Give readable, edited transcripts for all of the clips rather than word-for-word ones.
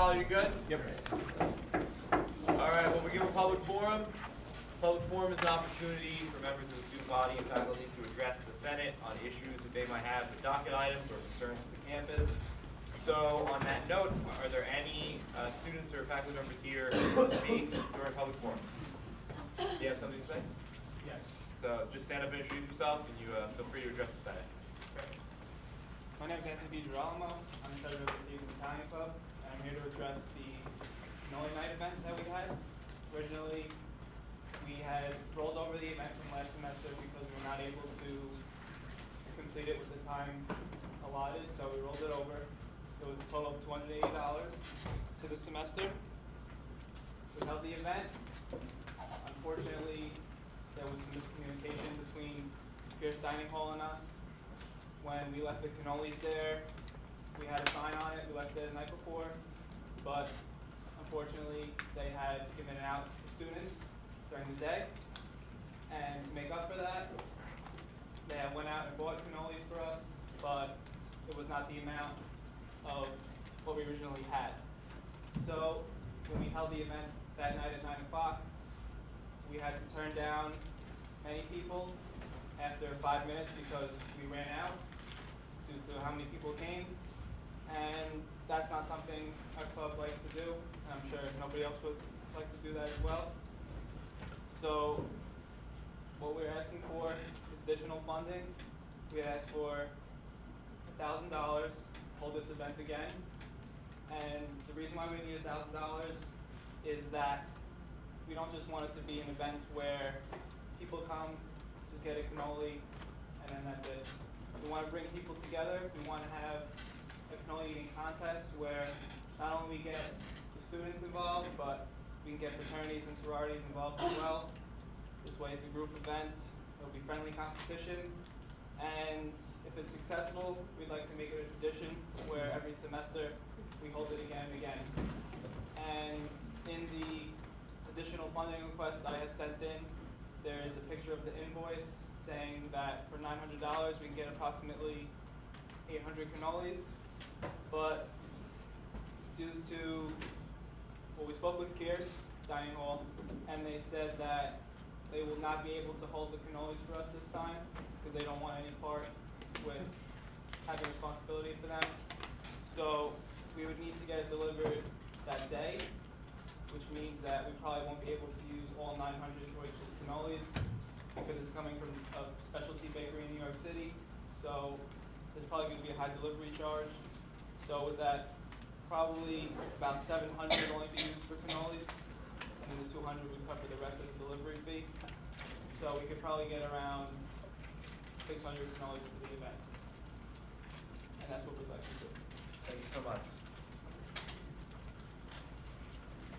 Tyler, you good? Yep. All right, well, we give a public forum. Public forum is an opportunity for members of the student body and faculty to address the Senate on issues that they might have with docket items or concerns to the campus. So on that note, are there any students or faculty members here to speak during public forum? Do you have something to say? Yes. So just stand up and introduce yourself, and you feel free to address the Senate. Okay. My name is Anthony DiGirolamo. I'm treasurer of the Stevens Italian Club, and I'm here to address the cannoli night event that we had. Originally, we had rolled over the event from last semester because we were not able to complete it with the time allotted, so we rolled it over. It was a total of $280 to the semester. We held the event. Unfortunately, there was some miscommunication between Pierce Dining Hall and us. When we left the cannolis there, we had a sign on it. We left it the night before, but unfortunately, they had given it out to students during the day. And to make up for that, they had went out and bought cannolis for us, but it was not the amount of what we originally had. So when we held the event that night at 9 o'clock, we had to turn down many people after 5 minutes because we ran out due to how many people came. And that's not something our club likes to do. And I'm sure nobody else would like to do that as well. So what we're asking for is additional funding. We asked for $1,000 to hold this event again. And the reason why we need $1,000 is that we don't just want it to be an event where people come, just get a cannoli, and then that's it. We want to bring people together. We want to have a cannoli eating contest where not only we get the students involved, but we can get fraternities and sororities involved as well. This way it's a group event. It'll be friendly competition. And if it's successful, we'd like to make it a tradition where every semester we hold it again and again. And in the additional funding request I had sent in, there is a picture of the invoice saying that for $900 we can get approximately 800 cannolis. But due to what we spoke with Pierce Dining Hall, and they said that they will not be able to hold the cannolis for us this time because they don't want any part with having responsibility for them. So we would need to get it delivered that day, which means that we probably won't be able to use all 900 for just cannolis because it's coming from a specialty bakery in New York City. So there's probably going to be a high delivery charge. So with that, probably about 700 will only be used for cannolis, and then the 200 would cover the rest of the delivery fee. So we could probably get around 600 cannolis for the event. And that's what we'd like to do. Thank you so much.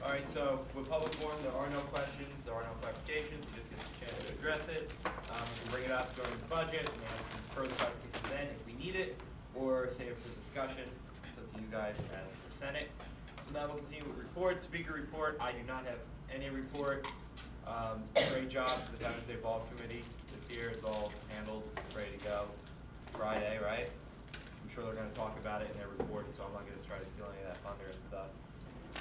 All right, so with public forum, there are no questions, there are no clarifications. You just get a chance to address it. We can bring it up during the budget, and have some further clarification then if we need it, or save it for discussion. It's up to you guys as the Senate. So now we'll continue with report. Speaker report. I do not have any report. Great job to the Family State Ball Committee this year. It's all handled, ready to go. Friday, right? I'm sure they're going to talk about it in their report, so I'm not going to try to steal any of that thunder and stuff.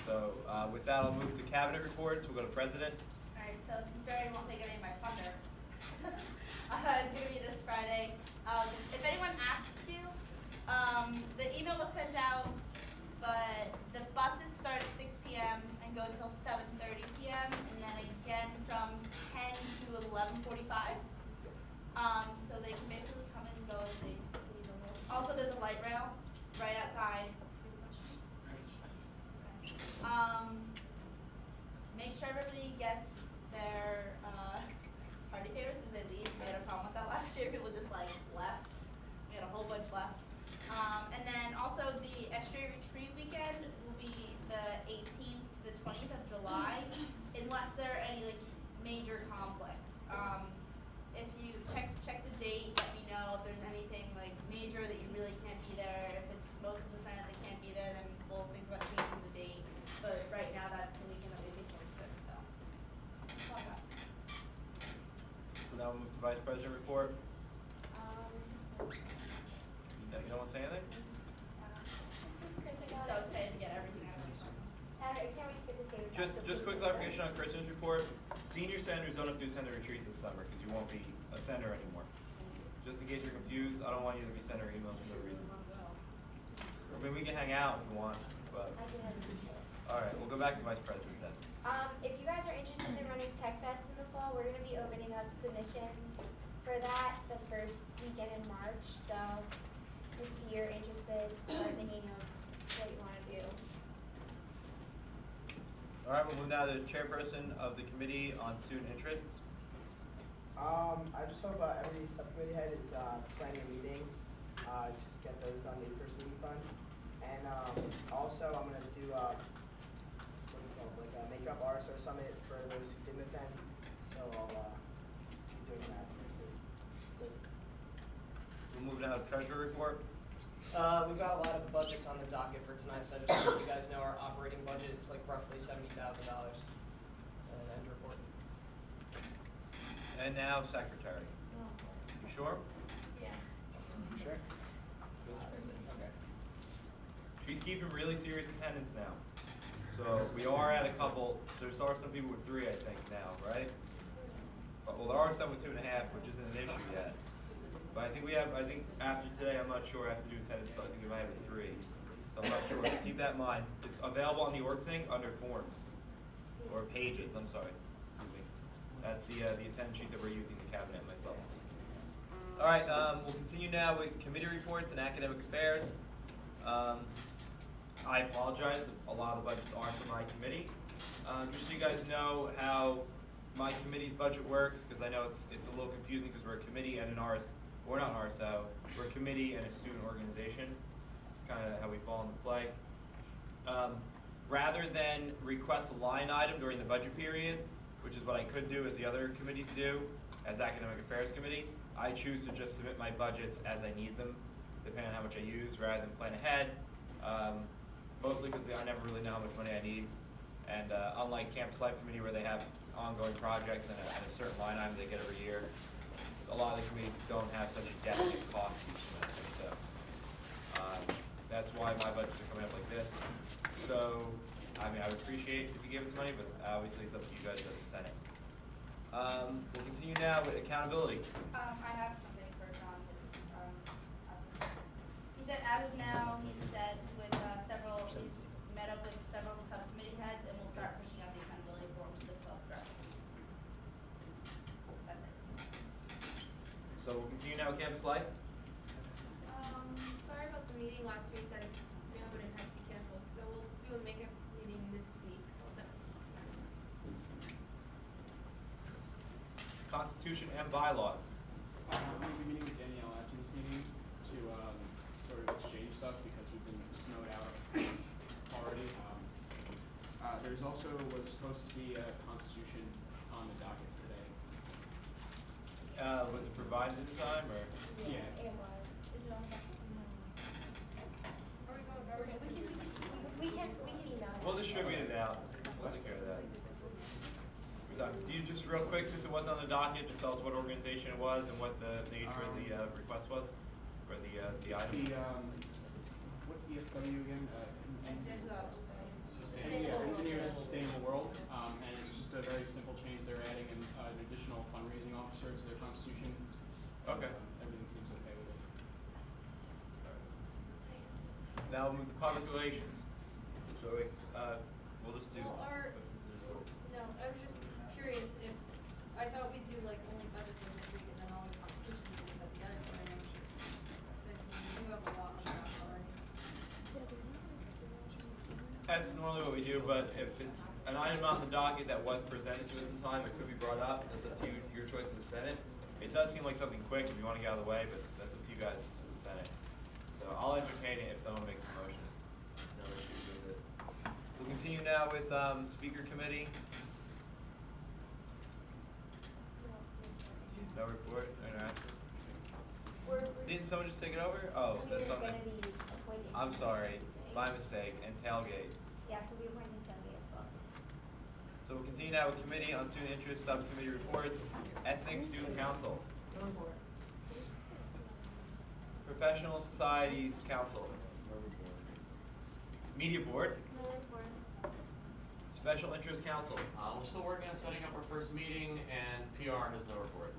So with that, I'll move to cabinet reports. We'll go to president. All right, so since Barry won't take any of my thunder, it's going to be this Friday. If anyone asks you, the email was sent out, but the buses start at 6 p.m. and go until 7:30 p.m. and then again from 10 to 11:45. So they can basically come and go as they need the most. Also, there's a light rail right outside. Make sure everybody gets their party favors as they leave. We had a problem with that last year. People just like left. We had a whole bunch left. And then also the SGA retreat weekend will be the 18th to the 20th of July, unless there are any like major conflicts. If you check the date, let me know if there's anything like major that you really can't be there. If it's most of the Senate that can't be there, then we'll think about changing the date. But right now, that's the weekend that we think looks good. So that's all I got. So now we'll move to vice president report. You don't want to say anything? I'm so excited to get everything out of my I can't wait to get this day with Just quick clarification on Kristen's report. Senior senators don't have to attend the retreat this summer because you won't be a senator anymore. Just in case you're confused, I don't want you to be sending her emails for no reason. I mean, we can hang out if you want, but. All right, we'll go back to Vice President then. If you guys are interested in running Tech Fest in the fall, we're going to be opening up submissions for that the first weekend in March. So if you're interested or thinking of what you want to do. All right, we'll move now to the chairperson of the Committee on Student Interests. I just hope every subcommittee head is planning a meeting. Just get those done, the first meetings done. And also I'm gonna do what's it called, like a makeup RSO summit for those who didn't attend. So I'll be doing that next week. We'll move now to Treasurer report. We've got a lot of budgets on the docket for tonight, so I just want you guys know our operating budget is like roughly $70,000. End report. And now Secretary. You sure? Yeah. Sure. Okay. She's keeping really serious attendance now. So we are at a couple, so there are some people with 3, I think, now, right? But, well, there are some with 2.5, which isn't an issue yet. But I think after today, I'm not sure I have to do attendance, so I think we might have a 3. So I'm not sure, so keep that in mind. It's available on the org sync under forms, or pages, I'm sorry. Excuse me. That's the attendance sheet that we're using, the cabinet and myself. All right, we'll continue now with committee reports and academic affairs. I apologize if a lot of the budgets aren't for my committee. Just so you guys know how my committee's budget works, because I know it's a little confusing because we're a committee and an RS, we're not an RSO, we're a committee and a student organization. It's kind of how we fall into play. Rather than request a line item during the budget period, which is what I could do as the other committees do, as Academic Affairs Committee, I choose to just submit my budgets as I need them, depending on how much I use, rather than plan ahead. Mostly because I never really know how much money I need. And unlike Campus Life Committee, where they have ongoing projects and a certain line item they get every year, a lot of the committees don't have such a definite cost each semester. So that's why my budgets are coming up like this. So, I mean, I would appreciate if you gave us money, but obviously it's up to you guys as the Senate. We'll continue now with accountability. I have something for John. He said as of now, he's met up with several of the subcommittee heads, and we'll start pushing out the accountability forms to the clubs directly. That's it. So we'll continue now with Campus Life. Sorry about the meeting last week that it's but it had to be canceled. So we'll do a makeup meeting this week. So we'll set up some Constitution and bylaws. I'm going to be meeting with Danielle after this meeting to sort of exchange stuff because we've been snowed out already. There's also was supposed to be a Constitution on the docket today. Was it provided in time, or? Yeah. It was. Is it on the Are we going over? We can email it. We'll distribute it out. We'll take care of that. Do you just real quick, since it wasn't on the docket, just tell us what organization it was and what the nature of the request was, or the item? What's the SW again? Engineers Without Engineers for Sustainable World, and it's just a very simple change. They're adding an additional fundraising officer to their constitution. Okay. Everything seems okay with it. Now we'll move to public relations. So we'll just do. Well, no, I was just curious if I thought we'd do like only budgets in this week and then all the constitution meetings at the other time. Since you have a lot on that already. That's normally what we do, but if it's an item on the docket that was presented to us in time, it could be brought up. That's up to you, your choice as the Senate. It does seem like something quick if you want to get out of the way, but that's up to you guys as the Senate. So I'll entertain it if someone makes a motion. No issues with it. We'll continue now with Speaker Committee. No report, no interactions. Didn't someone just take it over? Oh, that's We're something. going to be appointing. I'm sorry, my mistake, and tailgate. Yes, we'll be appointing Kelly as well. So we'll continue now with Committee on Student Interest Subcommittee Reports, Ethics Student Council, Professional Societies Council, Media Board, Special Interest Council. We're still working on setting up our first meeting, and PR has no report.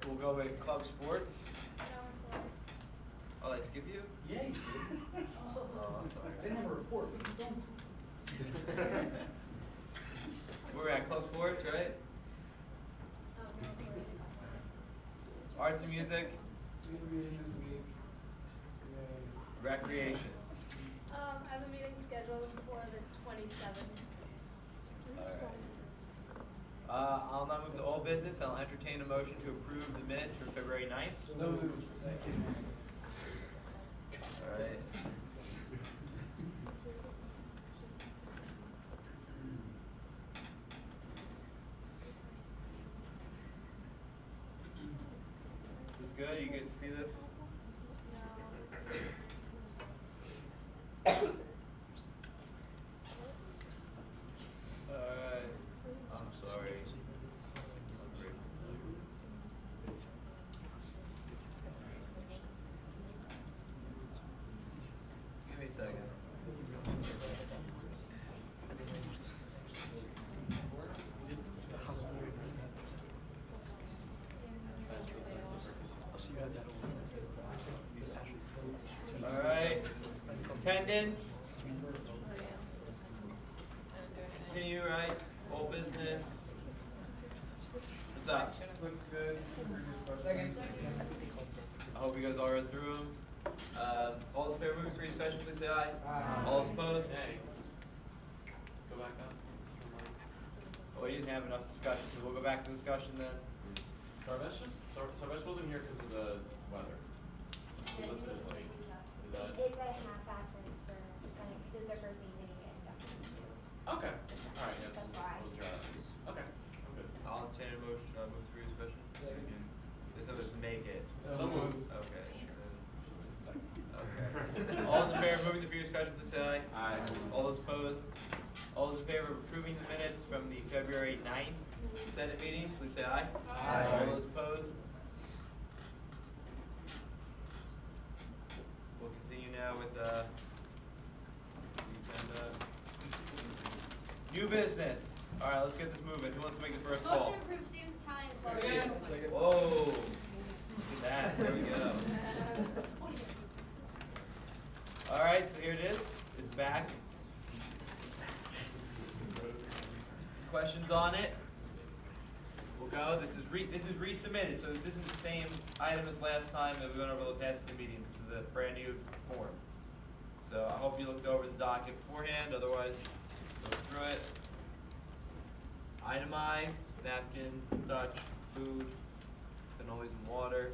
We'll go with Club Sports. Oh, I skip you? Yeah, you did. Oh, sorry. Didn't have a report, but it's We're at Club Sports, right? Arts and music, We have a meeting this week. And then recreation. I have a meeting scheduled for the 27th. Alright. I'll now move to old business. I'll entertain a motion to approve the minutes for February 9th. So moved. Second. Alright. This is good? You guys see this? Alright. I'm sorry. Give me a second. Alright, attendance. Continue, right? Old business. What's up? Looks good. Second. I hope you guys all read through them. All those in favor of moving three special, please say aye. Aye. All those opposed? Nay. Go back up. Oh, we didn't have enough discussion, so we'll go back to discussion then. Sarvesh wasn't here because of the weather. He was listed as late. Is that? It's a half absence for the Senate, because it's their first meeting and Okay. All right. Yes. That's why. We'll draw that. Okay. I'm good. I'll entertain a motion, move three special. Second. This was to make it. So moved. Okay. Second. Okay. All those in favor of moving the previous question, please say aye. Aye. All those opposed? All those in favor of approving the minutes from the February 9th Senate meeting, please say aye. Aye. All those opposed? We'll continue now with, the agenda. New business. All right, let's get this moving. Who wants to make the first Motion call? to approve students' time. Second. Whoa. Look at that. There we go. All right, so here it is. It's back. Questions on it? We'll go. This is resubmitted, so this isn't the same item as last time that we went over the past two meetings. This is a brand new form. So I hope you looked over the docket beforehand. Otherwise, go through it. Itemized napkins and such, food, cannolis and water.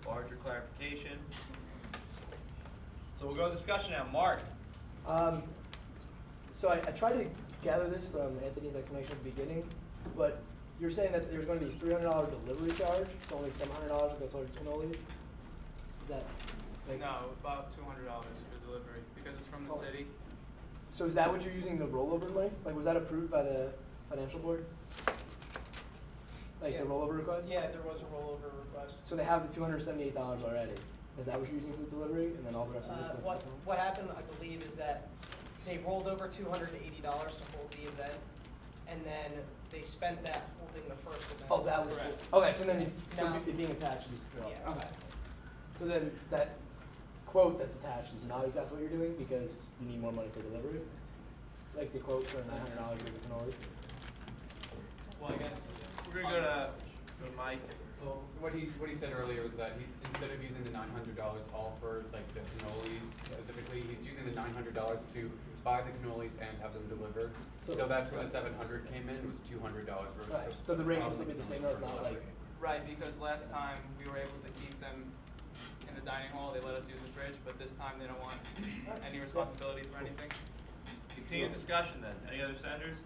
Larger clarification. So we'll go to discussion now. Mark. So I tried to gather this from Anthony's explanation at the beginning, but you're saying that there's going to be $300 delivery charge, so only some $100 will go towards cannolis? Is that like? No, about $200 for delivery, because it's from the Oh. city. So is that what you're using the rollover money? Like, was that approved by the financial board? Like Yeah. the rollover request? Yeah, there was a rollover request. So they have the $278 already. Is that what you're using for the delivery, and then all the rest of this goes to What, the town? what happened, I believe, is that they rolled over $280 to hold the event, and then they spent that holding the first event. Oh, that was Correct. okay. So then so Now- it being attached is Yeah. okay. So then that quote that's attached is not exactly what you're doing because you need more money for delivery. Like the quote for $900 for the cannolis. Well, I guess. We're gonna go to Mike. Well, what he said earlier was that instead of using the $900 all for like the cannolis specifically, he's using the $900 to buy the cannolis and have them deliver. So that's where the $700 came in. It was $200 worth. Right. So the rate will still be the same. Though it's not like. Right, because last time we were able to keep them in the dining hall, they let us use the fridge, but this time they don't want any responsibility for anything. Continue discussion then. Any other senators?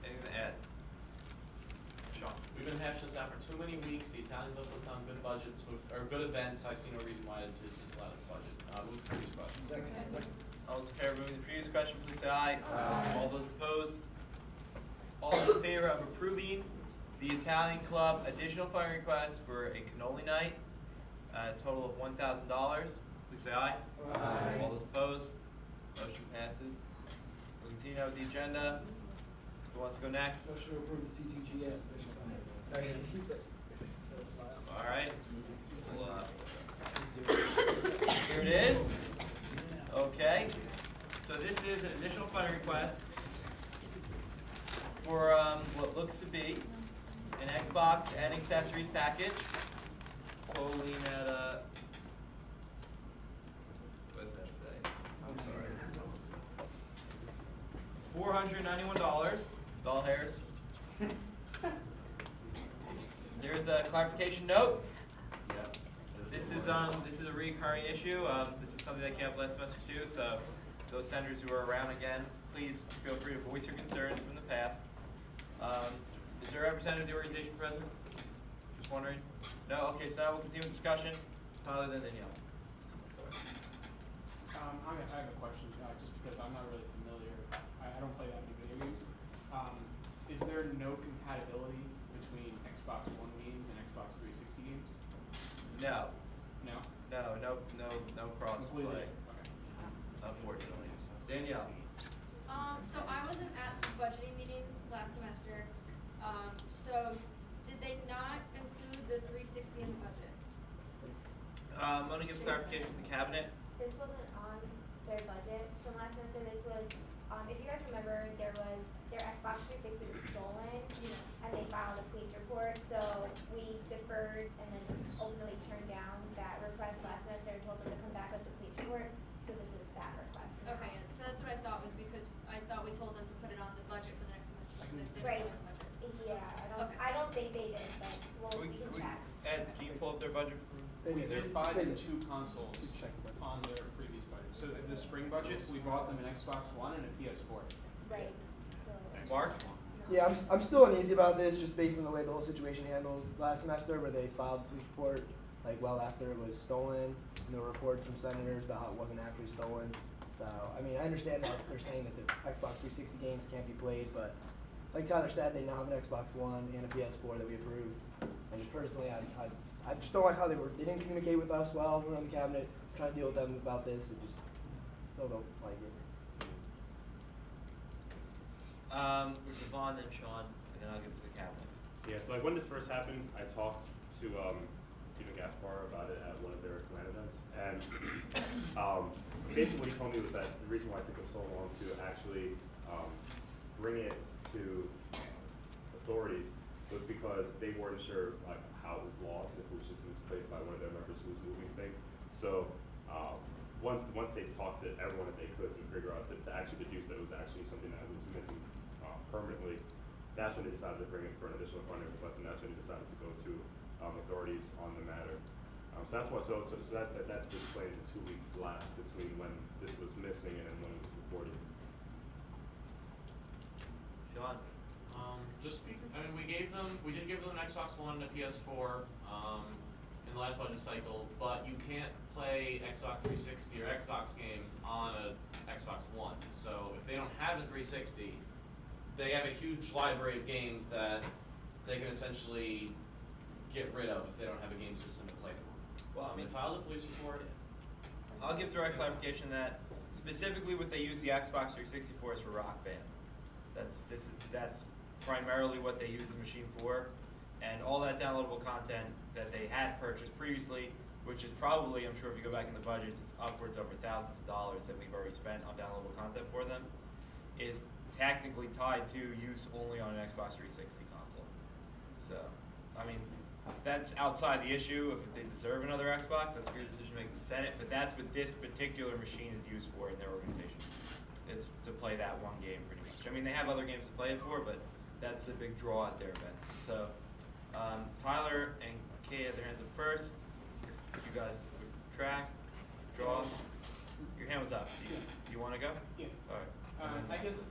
Anything to add? Sean. We've been hashing this out for too many weeks. The Italians have put on good budgets or good events. I see no reason why to disallow this budget. Move to previous question. Second. All those in favor of moving the previous question, please say aye. Aye. All those opposed? All those in favor of approving the Italian Club additional funding request for a cannoli night, a total of $1,000, please say aye. Aye. All those opposed? Motion passes. We'll continue now with the agenda. Who wants to go next? Motion to approve the C2GS additional funding. All right. Here it is. Okay. So this is an additional funding request for what looks to be an Xbox and accessories package, totaling at what does that say? I'm sorry. $491. Doll hairs. There's a clarification note. This is a recurring issue. This is something that came up last semester too. So those senators who are around again, please feel free to voice your concerns from the past. Is there a representative of the organization present? Just wondering. No. Okay. So now we'll continue with discussion. Tyler, then Danielle. I have a question, just because I'm not really familiar. I don't play that many video games. Is there no compatibility between Xbox One games and Xbox 360 games? No. No? No cross play. Completely. Okay. Unfortunately. Danielle. So I wasn't at the budgeting meeting last semester. So did they not include the 360 in the budget? I'm going to give clarification from the cabinet. This wasn't on their budget from last semester. This was, if you guys remember, their Xbox 360 was stolen, and they filed a police report. So we deferred and then ultimately turned down that request last semester and told them to come back with the police report. So this is that request. Okay, yeah, so that's what I thought, was because I thought we told them to put it on the budget for the next semester, so this didn't Right. go on the budget. Yeah, Okay. I don't think they did, but we can check. Ed, can you pull up their budget? We did buy They them did. 2 consoles Check the budget. on their previous budget. So the spring budget, we bought them an Xbox One and a PS4. Right. So. Mark? Yeah, I'm still uneasy about this, just based on the way the whole situation handled last semester, where they filed a police report like well after it was stolen. And there were reports from senators about how it wasn't actually stolen. So I mean, I understand that they're saying that the Xbox 360 games can't be played, but like Tyler said, they now have an Xbox One and a PS4 that we approved. And just personally, I just don't like how they didn't communicate with us well. We're on the cabinet trying to deal with them about this. It just still don't like it. With Devon and Sean, and then I'll give it to the cabinet. Yeah, so like when this first happened, I talked to Stephen Gaspar about it at one of their command events, and basically what he told me was that the reason why it took them so long to actually bring it to authorities was because they weren't sure like how it was lost, if it was just misplaced by one of their members who was moving things. So once they talked to everyone that they could to figure out to actually deduce that it was actually something that was missing permanently, that's when they decided to bring it for an additional funding request, and that's when they decided to go to authorities on the matter. So that's why. So that's to explain the 2-week lapse between when this was missing and then when it was reported. Sean? We did give them an Xbox One and a PS4 in the last budget cycle, but you can't play Xbox 360 or Xbox games on a Xbox One. So if they don't have a 360, they have a huge library of games that they can essentially get rid of if they don't have a game system to play them on. Well, I mean, They filed a police report. I'll give direct clarification that specifically what they use the Xbox 360 for is for Rock Band. That's primarily what they use the machine for, and all that downloadable content that they had purchased previously, which is probably, I'm sure if you go back in the budgets, it's upwards over thousands of dollars that we've already spent on downloadable content for them, is technically tied to use only on an Xbox 360 console. So, I mean, that's outside the issue of if they deserve another Xbox. That's your decision to make in the Senate, but that's what this particular machine is used for in their organization. It's to play that one game pretty much. I mean, they have other games to play it for, but that's a big draw at their event. So, Tyler and Kay had their hands up first. If you guys would track, draw. Your hand was up. Do you want to go? Yeah. All right. I guess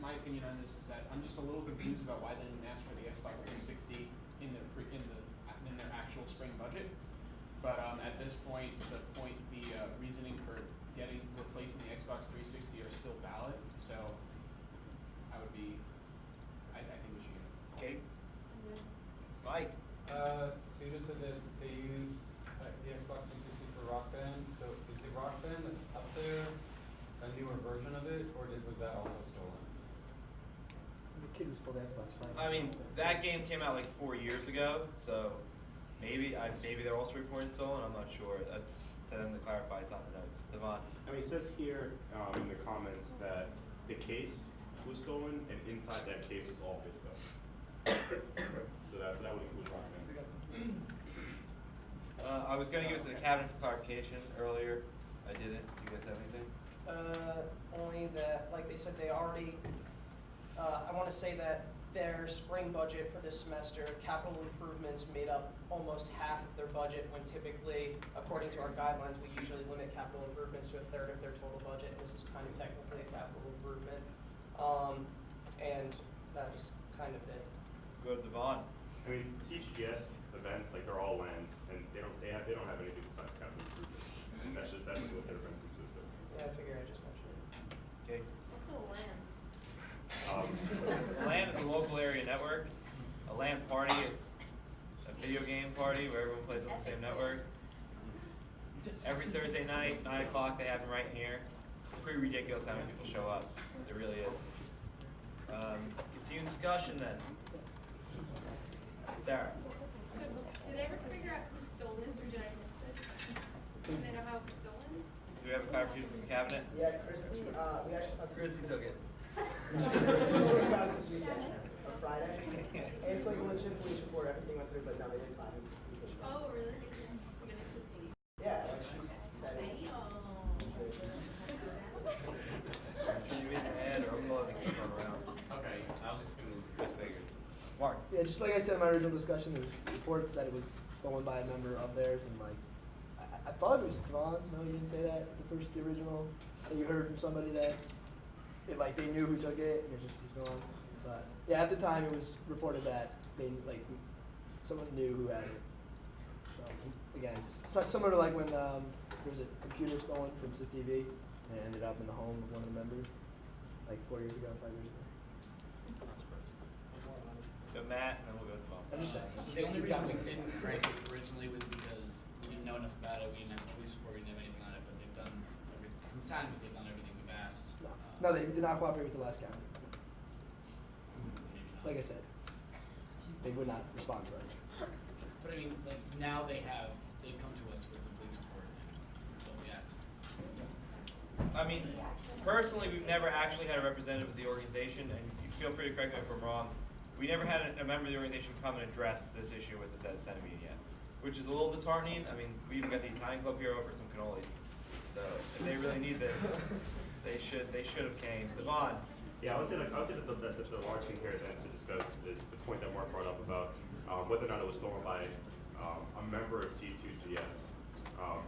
my opinion on this is that I'm just a little confused about why they didn't ask for the Xbox 360 in their actual spring budget. But at this point, the reasoning for replacing the Xbox 360 are still valid. So I think we should get it. Okay. Mike. So you just said that they used the Xbox 360 for Rock Band. So is the Rock Band that's up there a newer version of it, or was that also stolen? The kid who stole the Xbox. I mean, that game came out like 4 years ago, so maybe they're also reporting stolen. I'm not sure. That's to them to clarify. It's on the notes. Devon. I mean, it says here in the comments that the case was stolen, and inside that case was all his stuff. So that would include Rockman. I was going to give it to the cabinet for clarification earlier. I didn't. Do you guys have anything? Only that, like they said, they already, I want to say that their spring budget for this semester, capital improvements made up almost half of their budget, when typically, according to our guidelines, we usually limit capital improvements to a third of their total budget, and this is kind of technically a capital improvement. And that was kind of it. Go to Devon. I mean, CGS events, like they're all lands, and they don't have anything besides capital improvements. That's what their events consist of. Yeah, I figure I just mentioned it. Okay. What's a LAN? A LAN is a local area network. A LAN party is a video game party where everyone plays on the same network. Every Thursday night, 9 o'clock, they have them right here. It's pretty ridiculous how many people show up. It really is. Continuing discussion then. Sarah. So, did they ever figure out who stole this, or did I miss this? Do they know how it was stolen? Do we have a clarification from the cabinet? Yeah, Christy, we actually talked to Chrissy took it. about this weekend, on Friday. And it's like a legit police report, everything went through, but no, they didn't find him. Oh, really? Yeah, like she said it. Should you in the head or I'm going to keep on around? Okay, I was just gonna Just figured. Mark. Yeah, just like I said in my original discussion, there was reports that it was stolen by a member of theirs, and like, I thought it was Devon. No, you didn't say that. The original that you heard from somebody that like they knew who took it, and it just was gone. But yeah, at the time it was reported that they like someone knew who had it. So again, it's similar to like when there was a computer stolen from SITTV, and it ended up in the home of one of the members, like 4 years ago, 5 years ago. Go Matt, and then we'll go to Devon. I'm just saying. So the only reason we didn't crank it originally was because we didn't know enough about it. We didn't have a police report. We didn't have anything on it. But they've done everything. From the sound of it, they've done everything we've asked. No, they did not cooperate with the last county. Maybe not. Like I said, they would not respond to us. But I mean, like now they've come to us with the police report and what we asked. I mean, personally, we've never actually had a representative of the organization, and you feel free to correct me if I'm wrong. We never had a member of the organization come and address this issue with us at the Senate meeting yet, which is a little disheartening. I mean, we even got the Italian Club here over some cannolis. So if they really need this, they should have came. Devon. Yeah, I would say that the large thing here then to discuss is the point that Mark brought up about whether or not it was stolen by a member of C2GS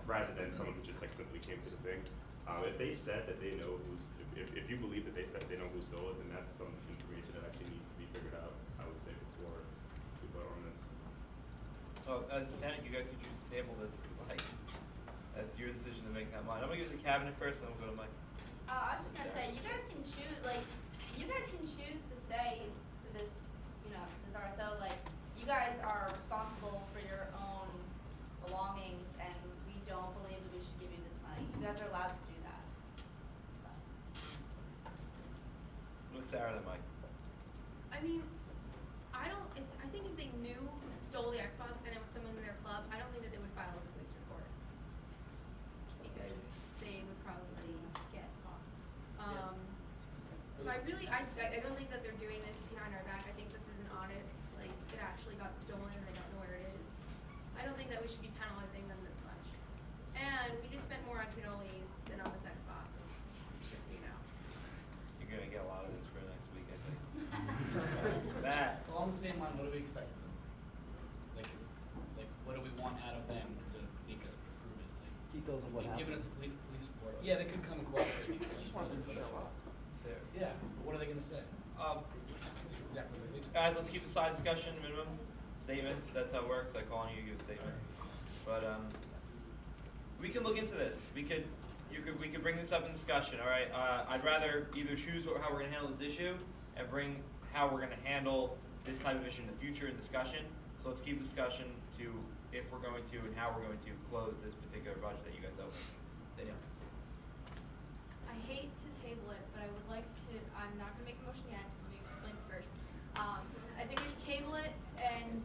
rather than someone who just like simply came to the thing. If they said that they know if you believe that they said they know who stole it, then that's some information that actually needs to be figured out, I would say, before we vote on this. Oh, as a Senate, you guys could choose to table this if you like. That's your decision to make that mine. I'm gonna give it to the cabinet first, then we'll go to Mike. I was just gonna say, you guys can choose to say to this, to this RSO, like, you guys are responsible for your own belongings, and we don't believe that we should give you this money. You guys are allowed to do that. So. With Sarah then Mike. I mean, I think if they knew who stole the Xbox and it was someone in their club, I don't think that they would file a police report. Because they would probably get caught. So I don't think that they're doing this behind our back. I think this is an honest, like, it actually got stolen and they don't know where it is. I don't think that we should be penalizing them this much. And we just spent more on cannolis than on this Xbox, just so you know. You're gonna get a lot of this for next week, I think. Matt. Along the same line, what do we expect of them? Like what do we want out of them to make us prove it? Like, Details of what they've given happened. us a police report. Yeah, they could come and cooperate. There. Yeah, but what are they gonna say? Exactly. Guys, let's keep the side discussion minimum. Statements, that's how it works. I call on you to give a statement. But we can look into this. We could bring this up in discussion, all right? I'd rather either choose how we're gonna handle this issue and bring how we're gonna handle this type of issue in the future in discussion. So let's keep discussion to if we're going to and how we're going to close this particular budget that you guys open. Danielle. I I hate to table it, but I would like to, I'm not gonna make a motion yet, let me explain first. I think we should table it and,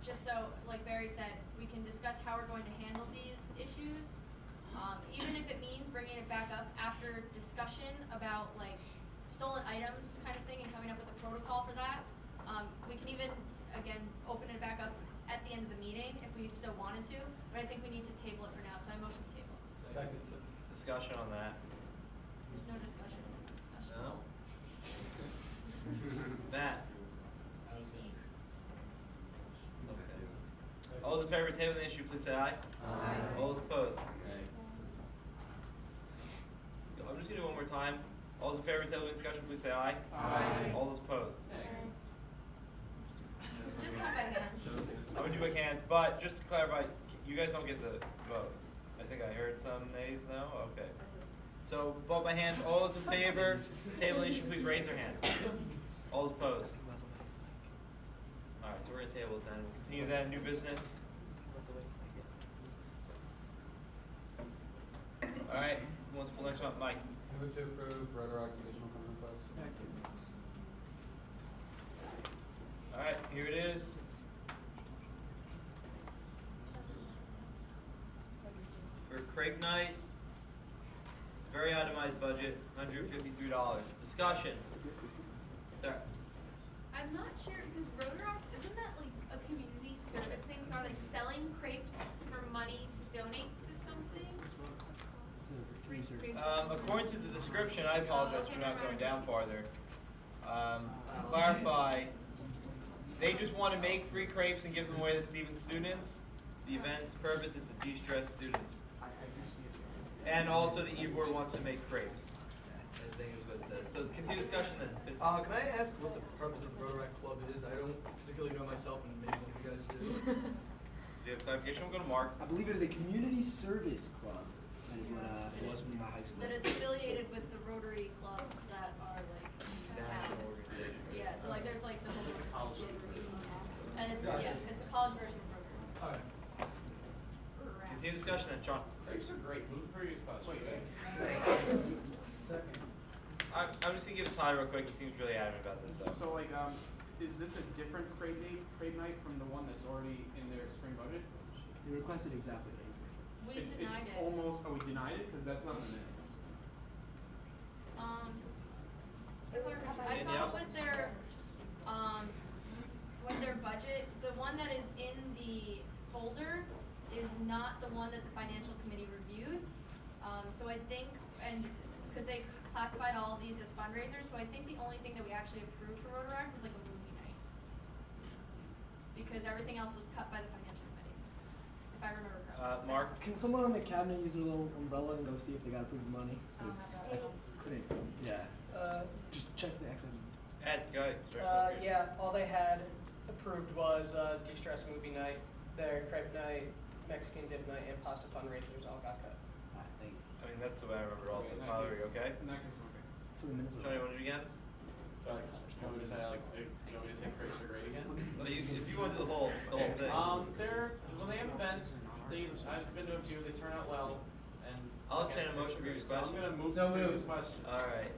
just so, like Barry said, we can discuss how we're going to handle these issues. Even if it means bringing it back up after discussion about like stolen items kind of thing and coming up with a protocol for that. We can even, again, open it back up at the end of the meeting if we so wanted to, but I think we need to table it for now, so I motion to table. Discussion on that. There's no discussion, there's no discussion. No? Matt? I was gonna. Okay. All those in favor of tabling the issue, please say aye. Aye. All those opposed? I'm just gonna do it one more time. All those in favor of tabling the discussion, please say aye. Aye. All those opposed? Just count by hands. I'm gonna do by hands, but just to clarify, you guys don't get to vote. I think I heard some nays now, okay. So vote by hands, all those in favor, table issue, please raise your hand. All those opposed? Alright, so we're gonna table it then. We'll continue that, new business. Alright, who wants to pull next one? Mike. Move to approve Rotaract additional fund request. Alright, here it is. For Craig Knight, very itemized budget, $153. Discussion. Sorry. I'm not sure, because Rotaract, isn't that like a community service thing, so are they selling crepes for money to donate to something? Crepes. According to the description, I apologize for not going down farther. To clarify, they just want to make free crepes and give them away to Stevens students. The event's purpose is to de-stress students. And also the e-board wants to make crepes. I think is what it says. So continue discussion then. Can I ask what the purpose of Rotaract Club is? I don't particularly know myself, and maybe one of you guys do. Do you have clarification? We'll go to Mark. I believe it is a community service club. That is what it was from my high school. That is affiliated with the Rotary clubs that are like in National towns. organization. Yeah, so like there's like the whole Like a college Rotary. group. And it's, Gotcha. yeah, it's a college version of Rotary. Alright. Continue discussion then, Sean. Crepes are great, move the previous question. I'm just gonna give Ty real quick. He seems really adamant about this. So. So like, is this a different crate night from the one that's already in their spring budget? They requested exactly. We It's denied it. almost, oh, we denied it, cause that's not in the minutes. It was cut by I Danielle? thought with their budget, the one that is in the folder is not the one that the financial committee reviewed. So I think, and, cause they classified all of these as fundraisers, so I think the only thing that we actually approved for Rotaract was like a movie night. Because everything else was cut by the financial committee, if I remember correctly. Mark. Can someone on the cabinet use their little umbrella and go see if they got approved money? I don't have that. I couldn't. Yeah. Just check the actual. Ed, go ahead. Yeah, all they had approved was de-stress movie night, their crepe night, Mexican dip night, and pasta fundraisers all got cut. Alright, thank you. I mean, that's the way I remember also. Okay, in that Tyler, you case- okay? In that case, I'm okay. So the minutes Johnny, you want to do it again? Sorry, you want me to say like, you want me to say crepes are great again? Well, if you want to do the whole thing. When they have events, I've been to a few, they turn out well, and. I'll entertain a motion for your So I'm discussion. gonna move So to previous moved. question. All right.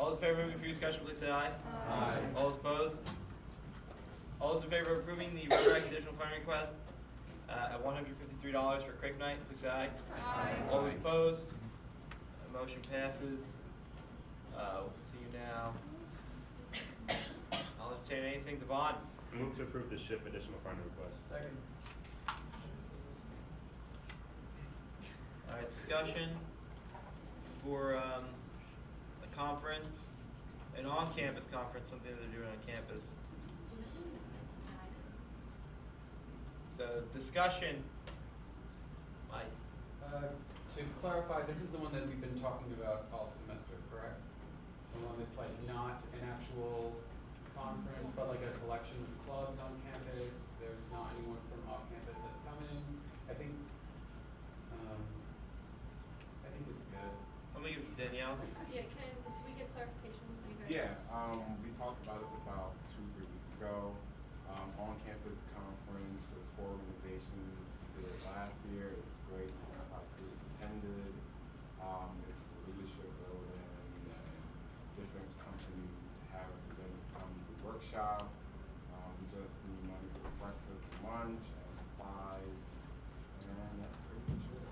All those in favor of moving for discussion, please say aye. Aye. All those opposed? All those in favor of approving the Rotaract additional fund request at $153 for crepe night, please say aye. Aye. All those opposed? Motion passes. We'll continue now. I'll entertain anything. Devon? Move to approve the SHIP additional fund request. Second. All right, discussion for a conference, an on-campus conference, something that they're doing on campus. So discussion, Mike. To clarify, this is the one that we've been talking about all semester, correct? The one that's like not an actual conference, but like a collection of clubs on campus. There's not anyone from off campus that's coming. I think it's good. I'm gonna give it to Danielle. Yeah, can we get clarification from you guys? Yeah, we talked about this about 2-3 weeks ago. On-campus conference for 4 organizations. We did it last year. It was great. 65 students attended. It's for leadership building, and different companies have representatives come to workshops. We just need money for breakfast, lunch, and supplies, and that's pretty much it.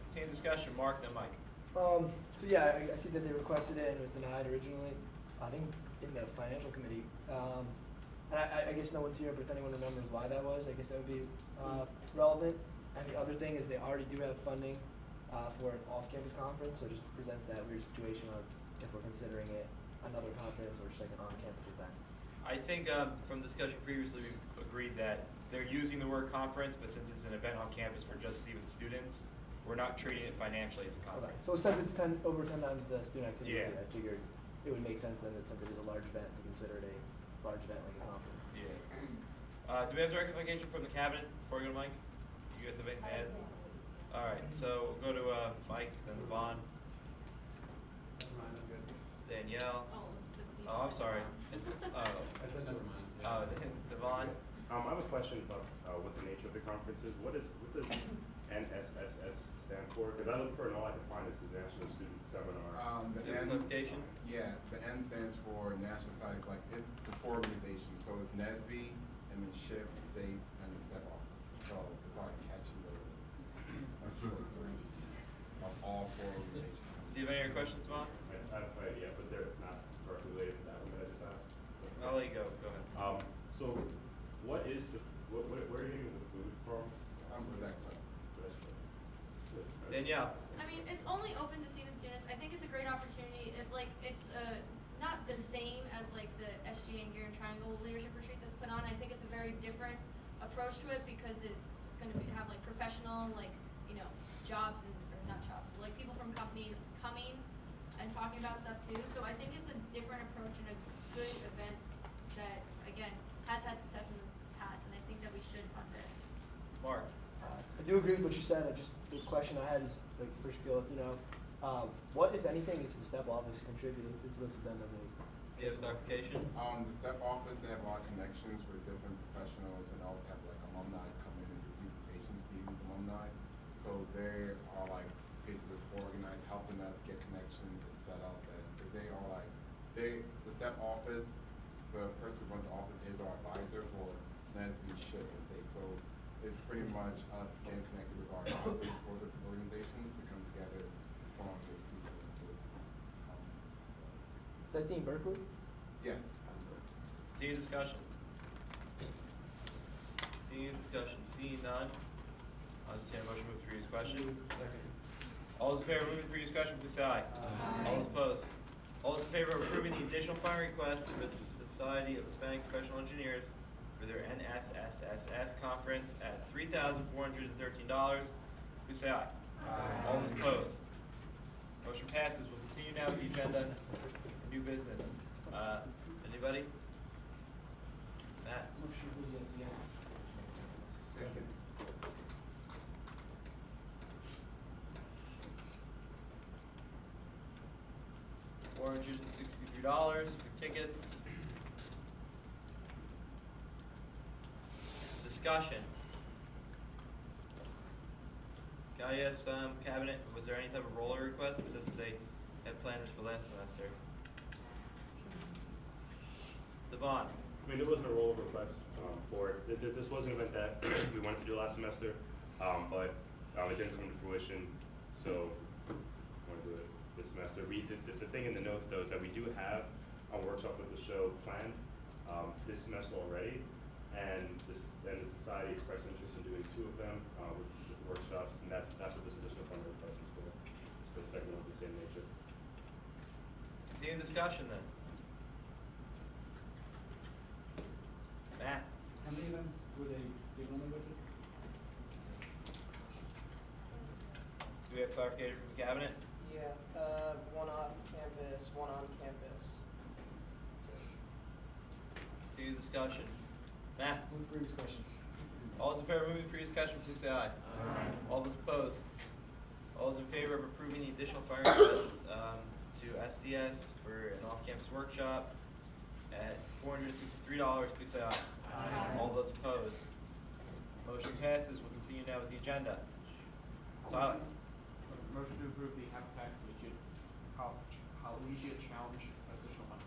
Continue discussion, Mark, then Mike. So yeah, I see that they requested it and it was denied originally, I think in the financial committee. And I guess no one's here, but if anyone remembers why that was, I guess that would be relevant. And the other thing is they already do have funding for an off-campus conference, so it just presents that weird situation of if we're considering it another conference or just like an on-campus event. I think from discussion previously, we've agreed that they're using the word conference, but since it's an event on campus for just Stevens students, we're not treating it financially as a conference. So since it's over 10 times the student activity, Yeah. I figured it would make sense then that since it is a large event to consider it a large event like a conference. Yeah. Do we have direct communication from the cabinet before we go to Mike? You guys have anything to add? All right, so we'll go to Mike, then Vaughn, Danielle. Oh, I'm sorry. I said never mind. Devon. I have a question about what the nature of the conference is. What does NSSS stand for? Because I look for it and all I can find is the National Student Seminar. The Is there N, clarification? yeah, the N stands for National Society, like it's the four organizations. So it's NSB, and then SHIP, SACE, and the STEP office. So it's all catchy little of all four organizations. Do you have any other questions, Vaughn? I have no idea, but they're not directly related to that one that I just asked. I'll let you go. Go ahead. So what is where are you getting the food from? So that's Danielle. I mean, it's only open to Stevens students. I think it's a great opportunity. It's not the same as like the SGA and Gear and Triangle Leadership Retreat that's put on. I think it's a very different approach to it because it's going to have like professional, like, you know, jobs and, or not jobs, but like people from companies coming and talking about stuff too. So I think it's a different approach and a good event that, again, has had success in the past, and I think that we should fund it. Mark. I do agree with what you said. The question I had is, like, for Shaquille, what, if anything, is the STEP office contributing since listed them as a... Do you have clarification? The STEP office, they have a lot of connections with different professionals and also have like alumni come in and do presentations, Stevens alumni. So they are like basically organized, helping us get connections and set up, and they are like, the STEP office, the person who runs the office is our advisor for NSB, SHIP, and SACE. So it's pretty much us getting connected with our advisors for the organizations to come together on this people, this conference. Is that Dean Berkeley? Yes. Continue discussion. Seeing none. I'll entertain a motion to move to previous question. All those in favor of moving to previous question, please say aye. All those opposed. All those in favor of approving the additional funding request for the Society of Hispanic Professional Engineers for their NSSS conference at $3,413, please say aye. All those opposed. Motion passes. We'll continue now with the agenda. New business. Anybody? Matt? Second. $463 for tickets. Discussion. Can I ask Cabinet, was there any type of roller request since they had planners for last semester? Devon. I mean, there wasn't a roll request for it. This was an event that we wanted to do last semester, but it didn't come to fruition, so I want to do it this semester. The thing in the notes, though, is that we do have a workshop with the show planned this semester already, and the society expressed interest in doing 2 of them with workshops, and that's what this additional funding request is for. It's for the second one of the same nature. Continue discussion then. Matt? How many events were they given on the budget? Do we have clarification from the Cabinet? Yeah, one off campus, one on campus. That's it. Continue discussion. Matt? Move previous question. All those in favor of moving to previous discussion, please say aye. All those opposed? All those in favor of approving the additional funding request to SDS for an off-campus workshop at $463, please say aye. All those opposed? Motion passes. We'll continue now with the agenda. Tyler? motion to approve the Habitat Collegiate Challenge additional money.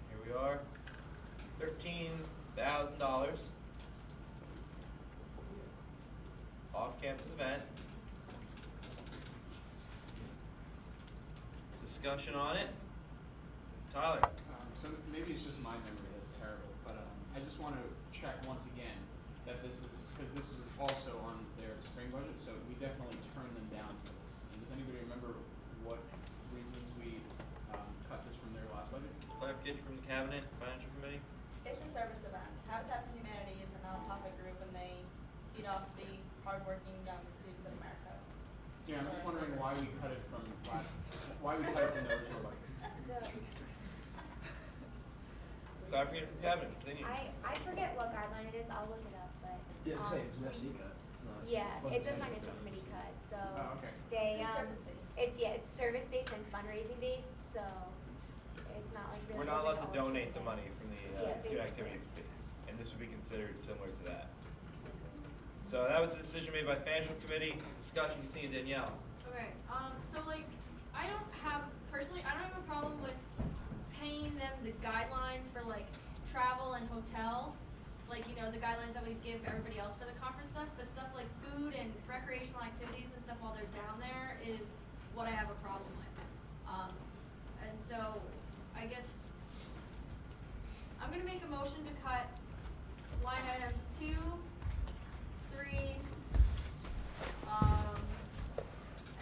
Here we are, $13,000 off-campus event. Discussion on it. Tyler. So maybe it's just my memory that's terrible, but I just want to check once again that this is, because this is also on their spring budget, so we definitely turned them down for this. And does anybody remember what reasons we cut this from their last budget? Clarification from the Cabinet, Financial Committee. It's a service event. Habitat for Humanity is a nonprofit group and they feed off the hardworking young students of America. Yeah, I'm just wondering why we cut it from why we cut it from the original budget. Clarification from Cabinet, continue. I forget what guideline it is, I'll look it up, but. Yeah, it's the same, it's an FC cut. Yeah, it's a financial committee cut, so. Oh, okay. They, It's service-based. it's service-based and fundraising-based, so it's not like really. We're not allowed to open college donate the money campus. from the Yeah, student basically. activity, and this would be considered similar to that. So that was a decision made by Financial Committee. Discussion, continue, Danielle. Okay, so like, I don't have a problem with paying them the guidelines for like travel and hotel, like, you know, the guidelines that we give everybody else for the conference stuff, but stuff like food and recreational activities and stuff while they're down there is what I have a problem with. And so, I guess, I'm gonna make a motion to cut line items 2, 3,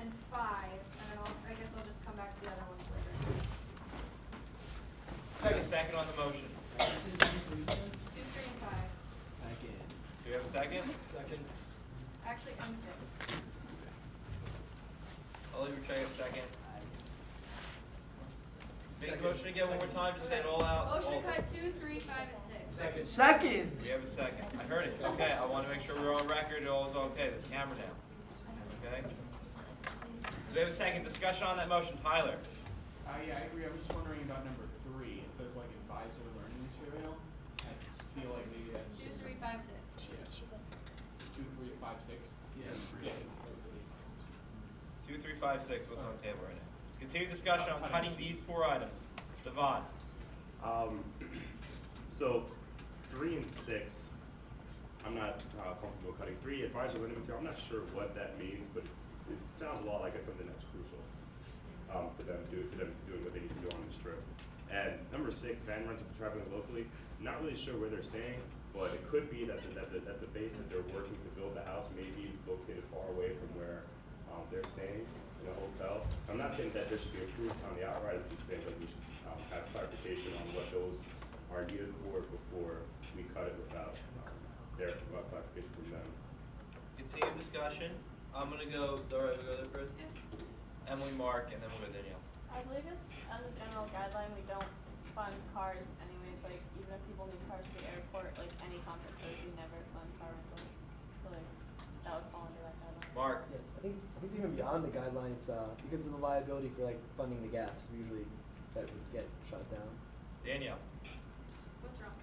and 5, and I guess I'll just come back to the other ones later. Take a second on the motion. 2, 3, and 5. Second. Do you have a second? Second. Actually, I'm 6. I'll leave your check a second. Make the motion again one more time, just say it all out. Motion to cut 2, 3, 5, and 6. Second. Second! We have a second. I heard it. Okay, I want to make sure we're on record. All is okay. There's a camera down. Okay? Do we have a second discussion on that motion? Tyler? Yeah, I agree. I'm just wondering about number 3. It says like advisor learning material. I feel like maybe that's 2, 3, 5, 6. She said. 2, 3, 5, 6. Yeah. 2, 3, 5, 6. What's on the table right now? Continue discussion on cutting these 4 items. Devon? So 3 and 6, I'm not comfortable cutting. 3, advisor learning material, I'm not sure what that means, but it sounds a lot like it's something that's crucial to them doing what they need to do on this trip. And number 6, van rental for traveling locally, not really sure where they're staying, but it could be that the base that they're working to build the house may be located far away from where they're staying in a hotel. I'm not saying that there should be approved on the outright, I'm just saying that we should have clarification on what those are needed for before we cut it without clarification from them. Continue discussion. I'm going to go, is that all right, we go there first? Yeah. Emily, Mark, and then we'll go Danielle. I believe just as a general guideline, we don't fund cars anyways, like even if people need cars for the airport, like any conferences, we never fund car rentals. So like, that was fall under that guideline. Mark? Yeah, I think it's even beyond the guidelines, because of the liability for like funding the gas, usually that would get shut down. Danielle? Withdraw.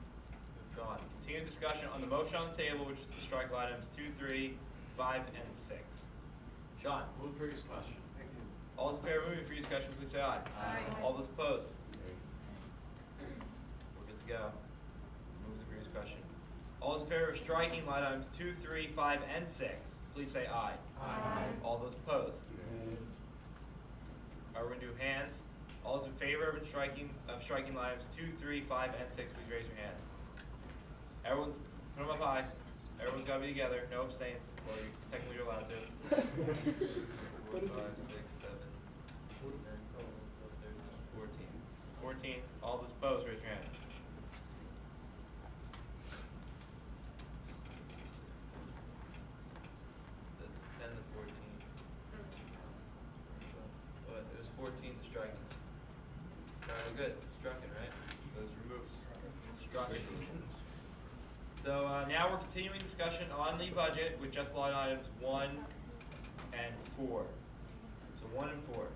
John? Continue discussion on the motion on the table, which is to strike items 2, 3, 5, and 6. John? Move previous question. All those in favor of moving for discussion, please say aye. Aye. All those opposed? We're good to go. Move the previous question. All those in favor of striking line items 2, 3, 5, and 6, please say aye. Aye. All those opposed? All right, we're going to do hands. All those in favor of striking line items 2, 3, 5, and 6, please raise your hand. Everyone, put them up high. Everyone's got to be together. No abstains. Well, technically you're allowed to. 4, 5, 6, 7, 14. All those opposed, raise your hand. So it's 10 to 14. But it was 14 to striking. Alright, good. Striking, right? So it's removed. Striking. So now we're continuing discussion on the budget with just line items 1 and 4. So 1 and 4.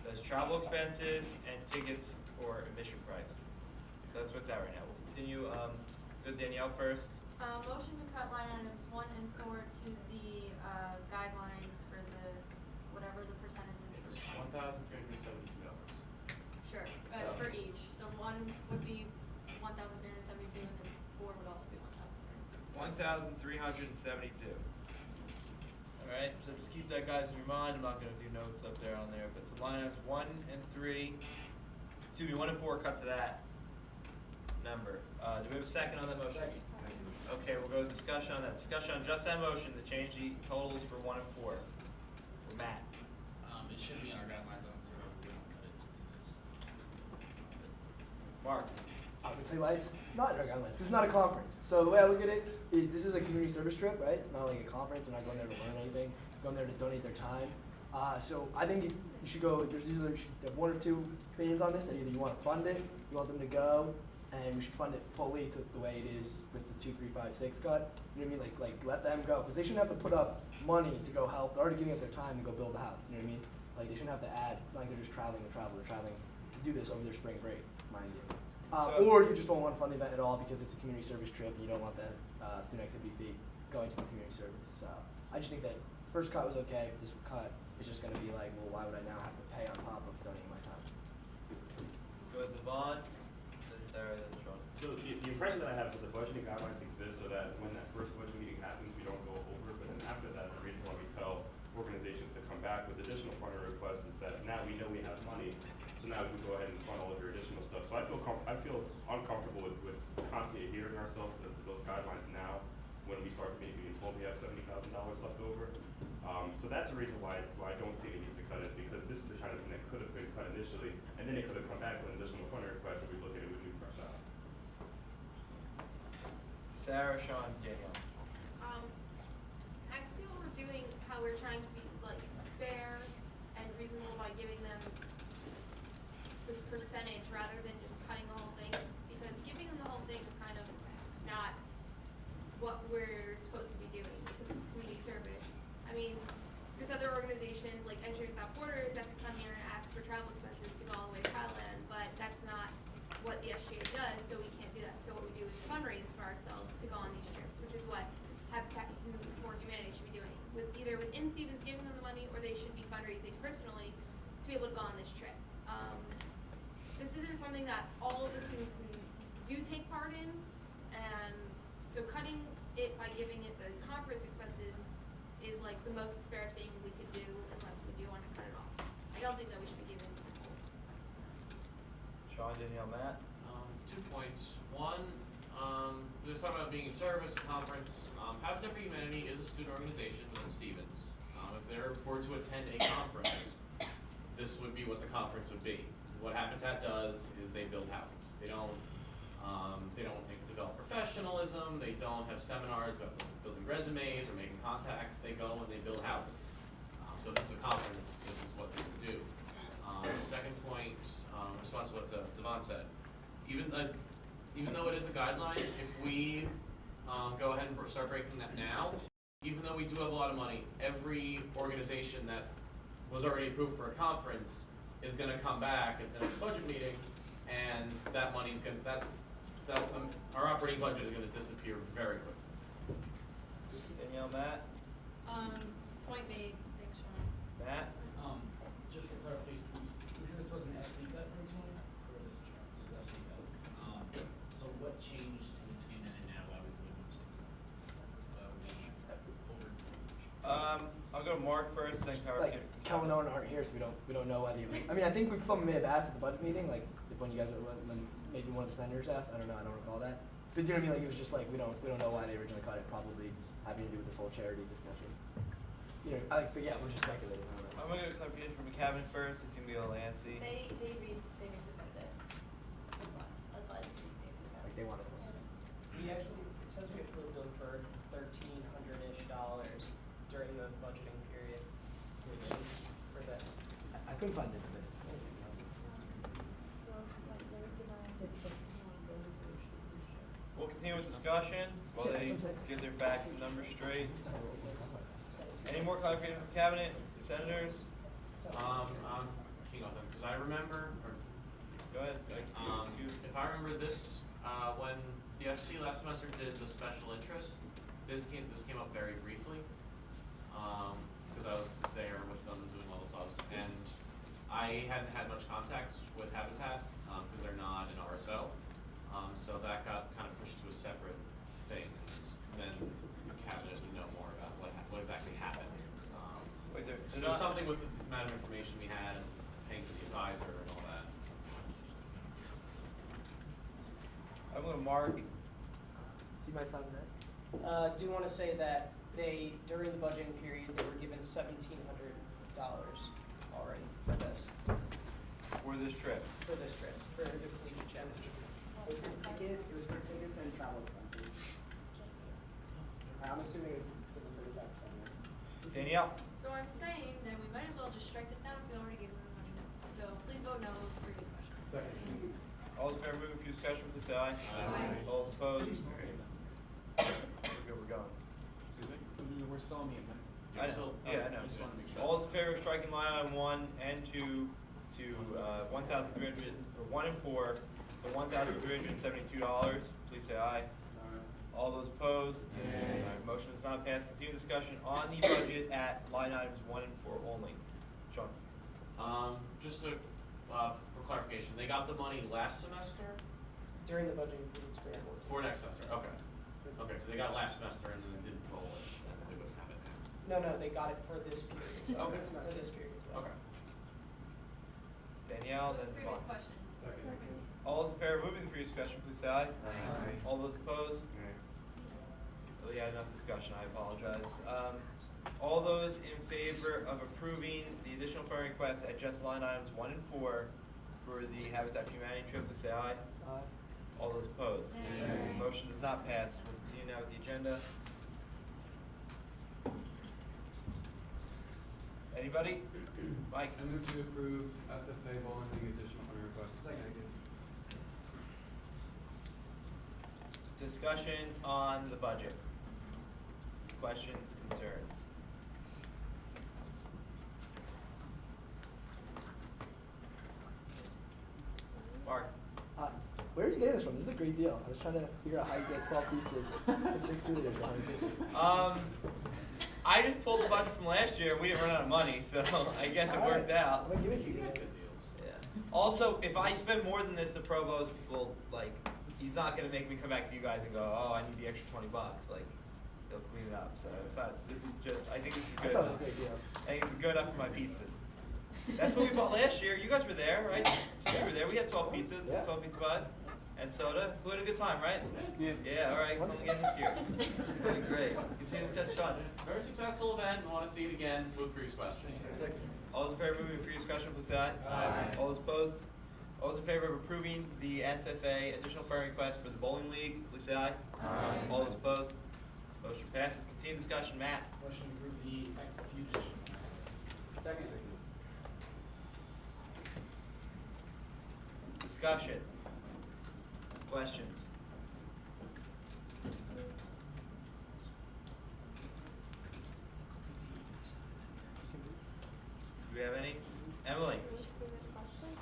That's travel expenses and tickets or admission price. So that's what's at right now. We'll continue. Go Danielle first. Motion to cut line items 1 and 4 to the, guidelines for the, whatever the percentage is. It's $1,372. Sure, for each, so 1 would be 1,372 and then 4 would also be 1,372. 1,372. Alright, so just keep that, guys, in your mind. I'm not gonna do notes up there on there, but so line items 1 and 3, 1 and 4 cut to that number. Do we have a second on that motion? Second. Okay, we'll go to discussion on that. Discussion on just that motion to change the totals for 1 and 4. Matt. It should be in our guidelines, I don't see why we don't cut it to this. Mark. I'm gonna tell you why it's not in our guidelines, 'cause it's not a conference. So the way I look at it is this is a community service trip, right? It's not like a conference. They're not going there to learn anything. They're going there to donate their time. So I think you should go, there's usually, you should have 1 or 2 opinions on this, that either you want to fund it, you want them to go, and we should fund it fully to the way it is with the 2, 3, 5, 6 cut. You know what I mean? Like let them go, because they shouldn't have to put up money to go help. They're already giving up their time to go build a house. You know what I mean? Like they shouldn't have to add. It's not like they're just traveling to travel. They're traveling to do this over their spring break, mind you. Or you just don't want to fund the event at all because it's a community service trip and you don't want the student activity fee going to the community service. So I just think that first cut was okay, but this cut is just going to be like, well, why would I now have to pay on top of donating my time? Go ahead, Devon. Then Sarah, then Sean. So the impression that I have is that the budgeting guidelines exist so that when that first budget meeting happens, we don't go over, but then after that, the reason why we tell organizations to come back with additional funding requests is that now we know we have money, so now we can go ahead and fund all of your additional stuff. So I feel uncomfortable with constantly adhering ourselves to those guidelines now when we start being told we have $70,000 left over. So that's a reason why I don't see any need to cut it, because this is the kind of thing that could have been cut initially, and then it could have come back with an additional funding request and we look at it with new fresh eyes. Sarah, Sean, Danielle. I see what we're doing, how we're trying to be like fair and reasonable by giving them this percentage rather than just cutting the whole thing, because giving them the whole thing is kind of not what we're supposed to be doing, because it's community service. I mean, there's other organizations like Engineers Without Borders that could come here and ask for travel expenses to go all the way to Thailand, but that's not what the SGA does, so we can't do that. So what we do is fundraise for ourselves to go on these trips, which is what Habitat for Humanity should be doing. Either within Stevens giving them the money, or they should be fundraising personally to be able to go on this trip. This isn't something that all of the students do take part in, and so cutting it by giving it the conference expenses is like the most fair thing we could do, unless we do want to cut it off. I don't think that we should be giving the whole. Sean, Danielle, Matt. 2 points. One, there's talking about being a service conference. Habitat for Humanity is a student organization within Stevens. If they were to attend a conference, this would be what the conference would be. What Habitat does is they build houses. They don't develop professionalism. They don't have seminars about building resumes or making contacts. They go and they build houses. So this is a conference. This is what they would do. The second point, in response to what Devon said, even though it is a guideline, if we go ahead and start breaking that now, even though we do have a lot of money, every organization that was already approved for a conference is going to come back at the next budget meeting, and that money's going to our operating budget is going to disappear very quickly. Danielle, Matt. Point made. Thanks, Sean. Matt. Just for clarification, you said this was an SC cut originally, or was this was FC cut? So what changed in between then and now? Why we wouldn't be over? I'll go Mark first, then Like Cal and Owen aren't here, so we don't know why they. I mean, I think someone may have asked at the budget meeting, like if when you guys when maybe one of the senators asked. I don't know. I don't recall that. But you know what I mean? Like it was just like we don't know why they originally cut it. Probably having to do with this whole charity discussion. You know, but yeah, we're just speculating. I don't know. I'm gonna go clarification from McCabinet first. He seemed to be a little antsy. They resubmitted it. That's why it's Like they wanted us. We actually, it says we approved them for $1,300-ish during the budgeting period for that. I couldn't find it in the minutes. We'll continue with discussions while they get their facts and numbers straight. Any more clarification from Cabinet, Senators? I'm keen on them because I remember, Go ahead. if I remember this When the FC last semester did the special interest, this came up very briefly, because I was there with them doing all the clubs, and I hadn't had much contact with Habitat, because they're not an RSO, so that got kind of pushed to a separate thing, and then Cabinet would know more about what exactly happened. Wait, So there's something with the amount of information we had, and paying for the advisor and all that. I'm gonna mark. See my time net? Do want to say that they, during the budgeting period, they were given $1,700 already for this, For this trip. for this trip, for the collegiate championship. It was for tickets and travel expenses. I'm assuming it was to the 35%. Danielle? So I'm saying that we might as well just strike this down if we already gave them the money. So please vote no on the previous question. Second. All those in favor of moving for discussion, please say aye. Aye. All those opposed? We're good, we're going. Excuse me? We're still on the amendment. I know, yeah, I know. just wanna make sure. All those in favor of striking line item 1 and 2 to 1,300, or 1 and 4, to $1,372, please say aye. All those opposed? Nay. All right, motion does not pass. Continue discussion on the budget at line items 1 and 4 only. Sean? Just to, for clarification, they got the money last semester During the budgeting period, spring board. for next semester, okay. Okay, so they got it last semester and then it didn't roll it, and it was happening now. No, they got it for this period. So Okay. For this period. Okay. Danielle, then Previous Vaughn. question. All those in favor of moving the previous question, please say aye. Aye. All those opposed? Oh, yeah, enough discussion, I apologize. All those in favor of approving the additional funding request at just line items 1 and 4 for the Habitat for Humanity trip, please say aye. Aye. All those opposed? Nay. Motion does not pass. We'll continue now with the agenda. Anybody? Mike? I move to approve SFA bowling league additional funding request. Second. Discussion on the budget. Questions, concerns? Mark? Where are you getting this from? This is a great deal. I was trying to figure out how you get 12 pizzas and 6 suitors for 150. I just pulled the budget from last year and we didn't run out of money, so I guess it worked out. I'm gonna give it to you. Yeah. Also, if I spend more than this, the provost will, like, he's not gonna make me come back to you guys and go, oh, I need the extra $20. Like, he'll clean it up. So it's not, this is just, I think this is I good thought it enough. was a great deal. I think this is good enough for my pizzas. That's what we bought last year. You guys were there, right? So you were there. We had 12 pizzas, Yeah. 12 pizza pies, and soda. We had a good time, right? Yeah. Yeah, all right. Come again this year. Really great. Continue to catch Sean. Very successful event, and want to see it again, move previous question. All those in favor of moving the previous question, please say aye. Aye. All those opposed? All those in favor of approving the SFA additional funding request for the bowling league, please say aye. Aye. All those opposed? Motion passes. Continue discussion. Matt? Motion to approve the active addition. Second. Discussion. Questions? Do we have any? Emily?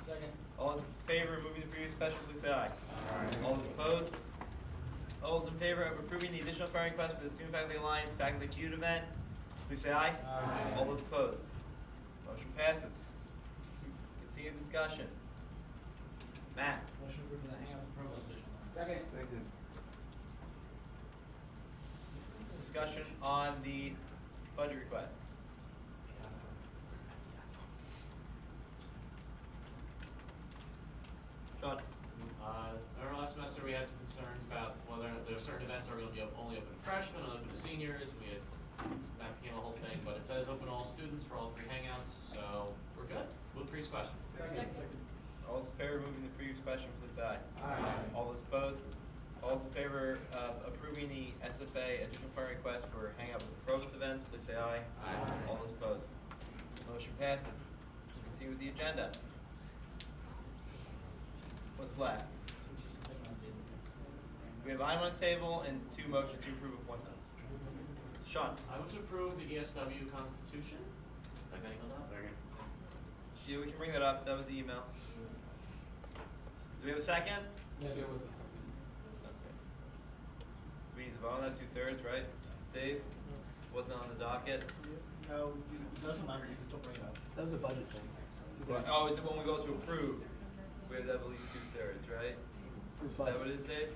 Second. All those in favor of moving the previous question, please say aye. Aye. All those opposed? All those in favor of approving the additional funding request for the Student Faculty Alliance Faculty Feud event, please say aye. Aye. All those opposed? Motion passes. Continue discussion. Matt? Motion to approve the hangout with the provost addition. Second. Discussion on the budget request. Sean? Remember last semester we had some concerns about whether there are certain events that are going to be only open to freshmen, only open to seniors. That became a whole thing, but it says open to all students for all 3 hangouts, so we're good. Move previous questions. All those in favor of moving the previous question, please say aye. Aye. All those opposed? All those in favor of approving the SFA additional funding request for hangout with the provost events, please say aye. Aye. All those opposed? Motion passes. Continue with the agenda. What's left? We have item on the table and 2 motions to approve appointments. Sean? I move to approve the ESW Constitution. Is that getting filled out? Yeah, we can bring that up. That was the email. Do we have a second? Yeah, there was a second. vote on that 2/3, right? Dave? Wasn't on the docket? No, it doesn't matter, you can still bring it up. That was a budget thing. Oh, is it when we go to approve? We have to have at least 2/3, right? Is that what it is, Dave?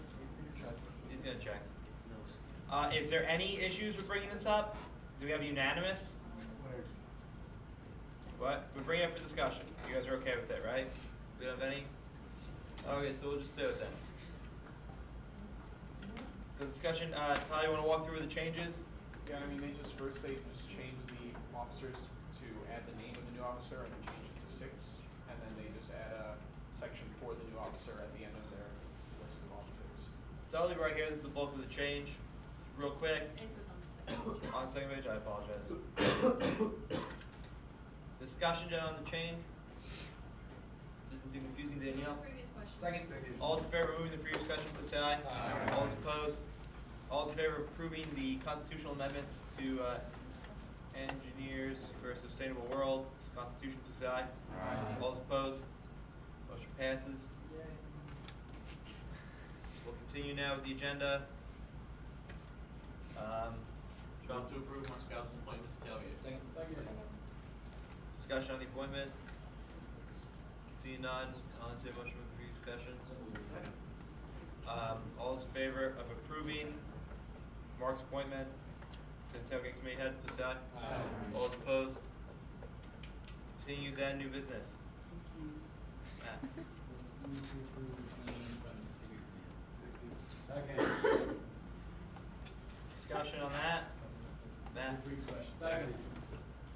He's gonna check. Is there any issues with bringing this up? Do we have unanimous? What? We bring it up for discussion. You guys are okay with it, right? We don't have any? Okay, so we'll just do it then. So discussion, Tyler, you wanna walk through the changes? Yeah, I mean, they just changed the officers to add the name of the new officer and then change it to 6, and then they just add a section for the new officer at the end of their list of officers. So I'll leave right here, this is the bulk of the change. Real quick, It was on the second. on the second page, I apologize. Discussion on the change? Isn't too confusing, Danielle? Previous question. Second. All those in favor of moving the previous question, please say aye. Aye. All those opposed? All those in favor of approving the constitutional amendments to Engineers for a Sustainable World, this Constitution, please say aye. Aye. All those opposed? Motion passes. We'll continue now with the agenda. Move to approve Mark Scouse's appointment to tailgate. Second. Discussion on the appointment. Seeing none, on to motion with brief discussion. All those in favor of approving Mark's appointment to the tailgate committee head, please say aye. Aye. All those opposed? Continue then, new business. Matt. Second. Discussion on that? Matt? Second.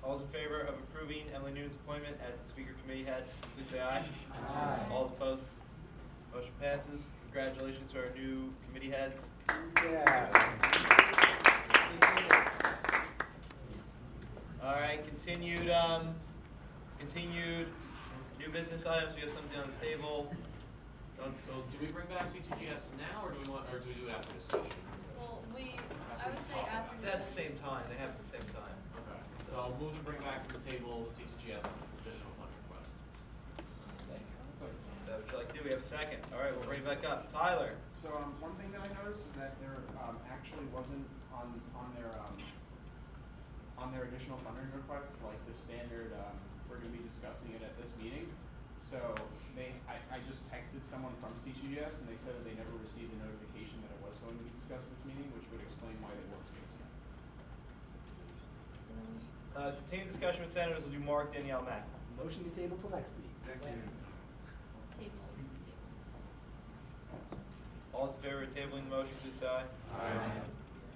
All those in favor of approving Emily Newton's appointment as the speaker committee head, please say aye. Aye. All those opposed? Motion passes. Congratulations to our new committee heads. All right, continued new business items. We have something on the table. So do we bring back C2GS now, or do we do it after discussion? Well, I would say after They're at the same time. They happen at the same time. Okay, so I'll move to bring back from the table the C2GS additional fund request. Is that what you like to do? We have a second. All right, we'll bring it back up. Tyler. So one thing that I noticed is that there actually wasn't on their additional funding requests, like the standard, we're gonna be discussing it at this meeting. So I just texted someone from C2GS and they said that they never received a notification that it was going to be discussed at this meeting, which would explain why they weren't discussing it. Continued discussion with senators will do Mark, Danielle, Matt. Motion to table till next week. All those in favor of tabling the motion, please say aye. Aye.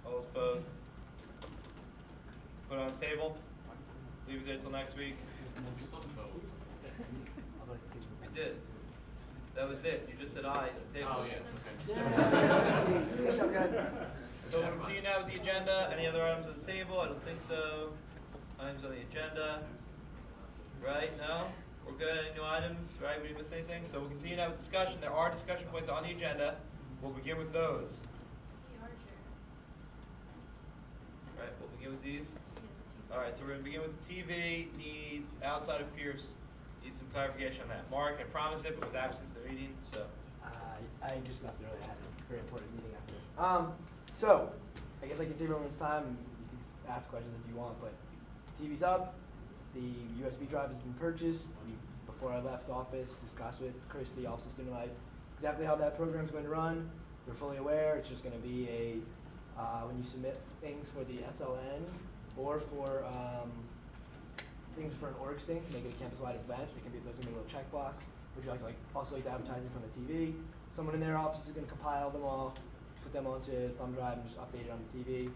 All those opposed? Put it on the table. Leave it there till next week. We still have to vote. You did. That was it. You just said aye at the table. Oh, yeah, okay. So we'll continue now with the agenda. Any other items on the table? I don't think so. Items on the agenda. Right? No? We're good. Any new items? Right? We didn't miss anything? So we'll continue now with discussion. There are discussion points on the agenda. We'll begin with those. Right? We'll begin with these. Alright, so we're going to begin with the TV needs outside of Pierce. Need some clarification on that. Mark, I promised it, but was absent at the meeting, so. I just left early. I had a very important meeting after. So, I guess I can save everyone's time. You can ask questions if you want, but TV's up. The USB drive has been purchased. Before I left office, discussed with Chris, the Office of Student Life, exactly how that program's going to run. They're fully aware. It's just going to be when you submit things for the SLN or for things for an org sync, make it a campus-wide event. There's going to be a little check box. Would you also like to advertise this on the TV? Someone in their office is going to compile them all, put them onto thumb drive, and just update it on the TV.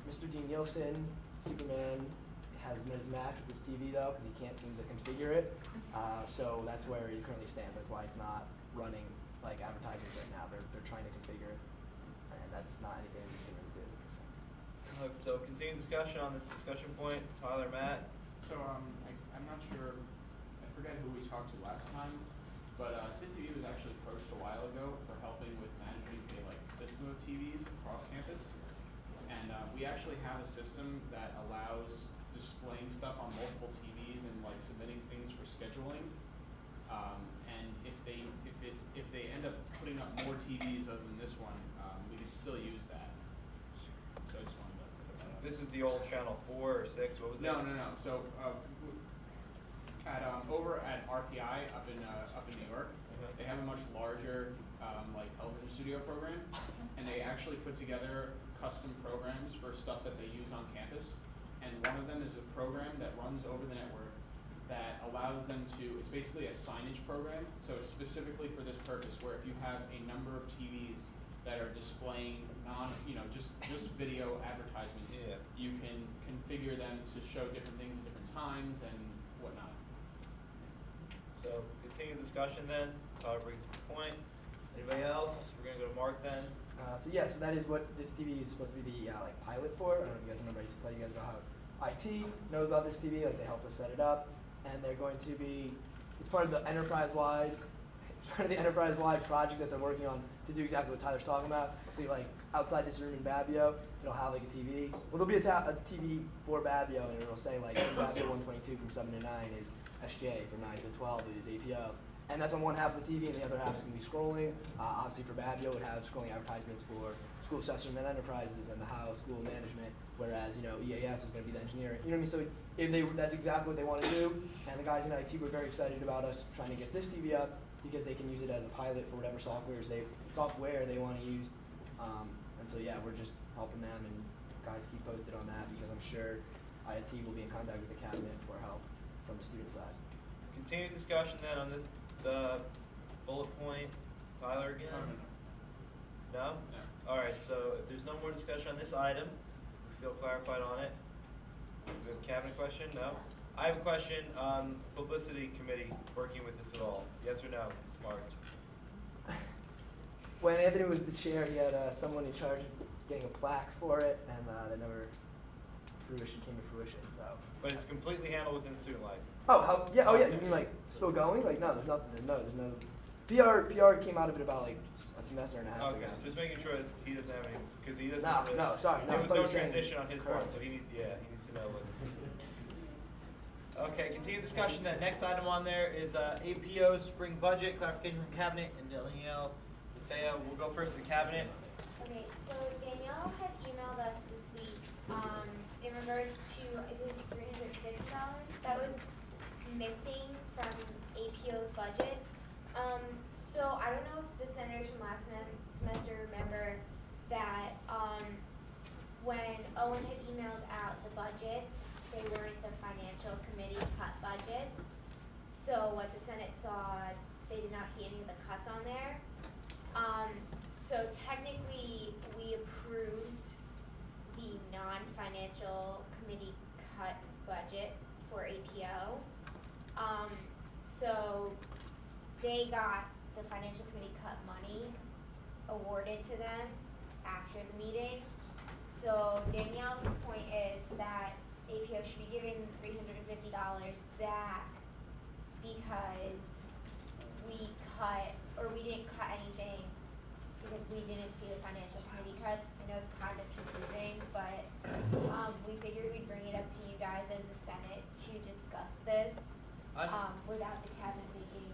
Mr. Dean Nielsen, Superman, has met his match with this TV though, because he can't seem to configure it. So that's where he currently stands. That's why it's not running like advertisements right now. They're trying to configure it, and that's not anything we can really do. So continue discussion on this discussion point. Tyler, Matt. So I'm not sure, I forget who we talked to last time, but SITTV was actually approached a while ago for helping with managing a system of TVs across campus. And we actually have a system that allows displaying stuff on multiple TVs and submitting things for scheduling. And if they end up putting up more TVs other than this one, we can still use that. this is the old Channel 4 or 6, what was it? No. So, over at RTI up in New York, they have a much larger like television studio program, and they actually put together custom programs for stuff that they use on campus. And one of them is a program that runs over the network that allows them to. It's basically a signage program, so it's specifically for this purpose. Where if you have a number of TVs that are displaying just video advertisements, you can configure them to show different things at different times and whatnot. So, continue discussion then. Tyler brings up a point. Anybody else? We're gonna go to Mark then. So that is what this TV is supposed to be the like pilot for. I don't know if you guys remember, I used to tell you guys about how IT knows about this TV, like they helped us set it up, and they're going to be, it's part of the enterprise-wide project that they're working on to do exactly what Tyler's talking about. So you like outside this room in Babbio, it'll have like a TV. Well, there'll be a TV for Babbio, and it'll say like Babbio 122 from 7 to 9 is SGA, from 9 to 12 is APO. And that's on one half of the TV, and the other half is going to be scrolling. Obviously for Babbio, it would have scrolling advertisements for school assessment enterprises and the how school management, whereas, EAS is going to be the engineering. You know what I mean? So that's exactly what they want to do, and the guys in IT were very excited about us trying to get this TV up because they can use it as a pilot for whatever software they want to use. And so yeah, we're just helping them, and guys keep posted on that because I'm sure IT will be in contact with the cabinet for help from the student side. Continued discussion then on this, the bullet point. Tyler again? No? No. Alright, so if there's no more discussion on this item, we feel clarified on it. We have a cabinet question? No? I have a question, publicity committee working with this at all? Yes or no, Ms. March? When Anthony was the chair, he had someone in charge of getting a plaque for it, and that never came to fruition, so. But it's completely handled within student life. Oh, yeah, you mean like still going? Like, no, there's nothing, there's no. PR came out of it about like a semester and a half Okay, ago. just making sure that he doesn't have any, because he doesn't. Sorry, There was I thought you no were saying- transition on his part, Correct. so he needs to know what. Okay, continue discussion then. Next item on there is APO spring budget, clarification from cabinet, and Danielle DeFeo. We'll go first to the cabinet. Okay, so Danielle had emailed us this week, in regards to, it was $350 that was missing from APO's budget. So I don't know if the senators from last semester remember that, when Owen had emailed out the budgets, they weren't the financial committee cut budgets. So what the Senate saw, they did not see any of the cuts on there. So technically, we approved the non-financial committee cut budget for APO. So they got the financial committee cut money awarded to them after the meeting. So Danielle's point is that APO should be giving $350 back because we didn't cut anything because we didn't see the financial committee cuts. I know it's kind of confusing, but we figured we'd bring it up to you guys as the Senate to discuss this without the cabinet making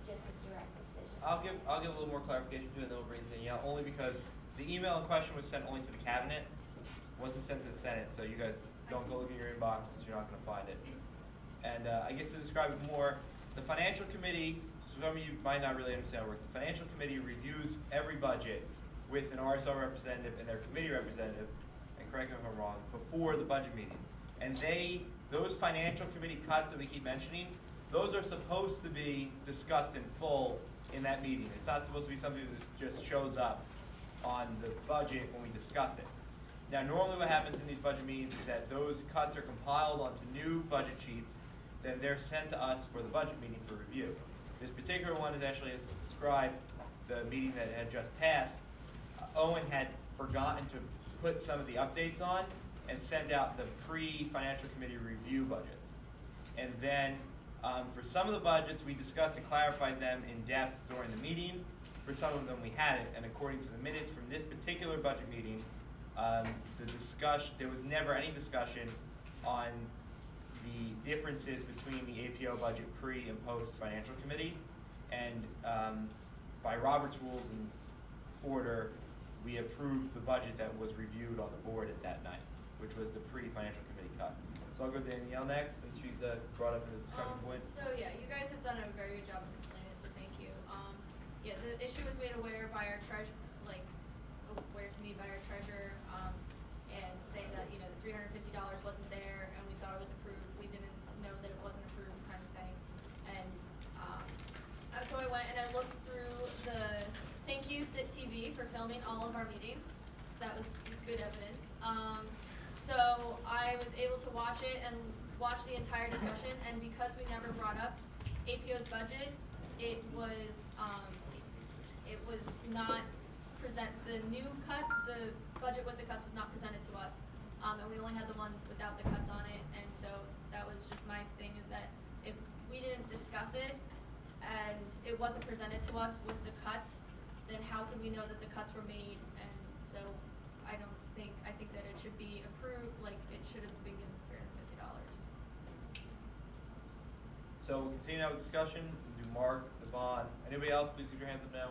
just a direct decision. I'll give a little more clarification to it, and then we'll bring Danielle, only because the email in question was sent only to the cabinet, wasn't sent to the Senate, so you guys don't go look in your inboxes, you're not going to find it. And I guess to describe it more, the financial committee, some of you might not really understand how it works. The financial committee reviews every budget with an RSL representative and their committee representative, and correct me if I'm wrong, before the budget meeting. And those financial committee cuts that we keep mentioning, those are supposed to be discussed in full in that meeting. It's not supposed to be something that just shows up on the budget when we discuss it. Now, normally what happens in these budget meetings is that those cuts are compiled onto new budget sheets, then they're sent to us for the budget meeting for review. This particular one is actually, as described, the meeting that had just passed. Owen had forgotten to put some of the updates on and send out the pre-financial committee review budgets. And then for some of the budgets, we discussed and clarified them in depth during the meeting. For some of them, we hadn't, and according to the minutes from this particular budget meeting, there was never any discussion on the differences between the APO budget pre and post financial committee, and by Robert's rules and order, we approved the budget that was reviewed on the board at that night. which was the pre-financial committee cut. So I'll go to Danielle next, since she's brought up the discussion point. So yeah, you guys have done a very good job of explaining it, so thank you. Yeah, the issue was made aware by our aware to me by our treasurer, and saying that, you know, the $350 wasn't there, and we thought it was approved. We didn't know that it wasn't approved, kind of thing. And so I went and I looked through thank you SITTV for filming all of our meetings, so that was good evidence. So I was able to watch it and watch the entire discussion, and because we never brought up APO's budget, it was not the new cut, the budget with the cuts was not presented to us, and we only had the one without the cuts on it, and so that was just my thing, is that if we didn't discuss it and it wasn't presented to us with the cuts, then how could we know that the cuts were made? And so I think that it should be approved, like it should have been given $350. So we'll continue now with discussion. We'll do Mark, Devon. Anybody else, please keep your hands up now.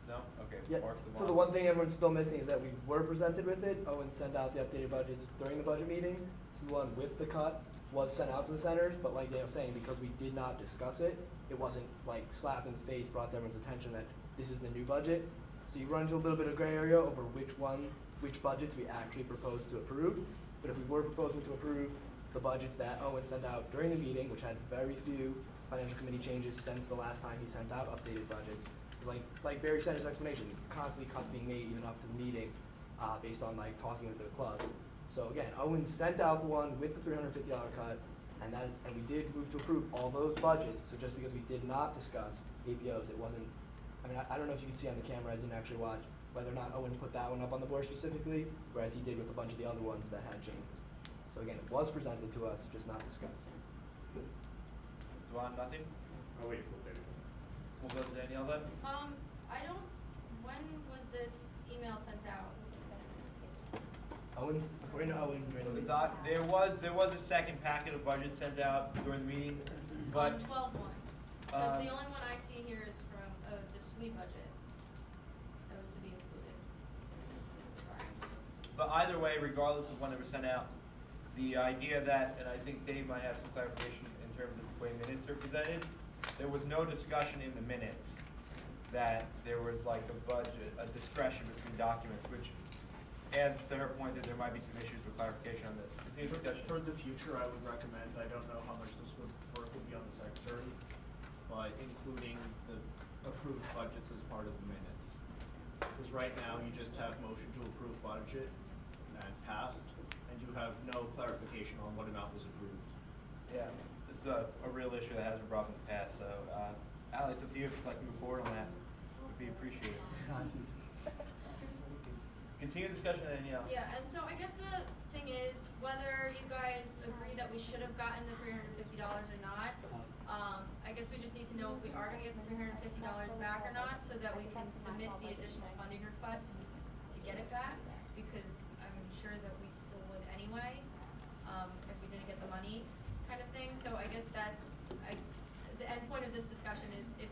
No? Okay, Yeah, Mark, Devon. so the one thing everyone's still missing is that we were presented with it. Owen sent out the updated budgets during the budget meeting. So the one with the cut was sent out to the senators, but like Daniel was saying, because we did not discuss it, it wasn't like slap in the face, brought to everyone's attention that this is the new budget. So you run into a little bit of gray area over which budgets we actually proposed to approve. But if we were proposing to approve the budgets that Owen sent out during the meeting, which had very few financial committee changes since the last time he sent out updated budgets, like Barry said in his explanation, constantly cuts being made even up to the meeting, based on like talking with the club. So again, Owen sent out the one with the $350 cut, and we did move to approve all those budgets. So just because we did not discuss APOs, it wasn't. I mean, I don't know if you can see on the camera. I didn't actually watch whether or not Owen put that one up on the board specifically, whereas he did with a bunch of the other ones that had changes. So again, it was presented to us, just not discussed. Devon, nothing? I'll wait till Daniel. We'll go to Danielle then. When was this email sent out? According to Owen, during the meeting. There was a second packet of budgets sent out during the meeting, but 12-1. Because the only one I see here is from the SWE budget that was to be included. Sorry. But either way, regardless of when it was sent out, the idea that, and I think Dave might have some clarification in terms of the way minutes are presented, there was no discussion in the minutes that there was like a discretion between documents, which adds to her point that there might be some issues with clarification on this. Continue discussion. For the future, I would recommend, I don't know how much this work would be on the secretary, but including the approved budgets as part of the minutes. Because right now, you just have motion to approve budget and passed, and you have no clarification on what amount was approved. Yeah, this is a real issue that has been brought up in the past, so, Ally, it's up to you if you'd like to move forward on that. Would be appreciated. Continue discussion, Danielle. Yeah, and so I guess the thing is, whether you guys agree that we should have gotten the $350 or not, I guess we just need to know if we are gonna get the $350 back or not, so that we can submit the additional funding request to get it back, because I'm sure that we still would anyway, if we didn't get the money, kind of thing. So I guess the end point of this discussion is if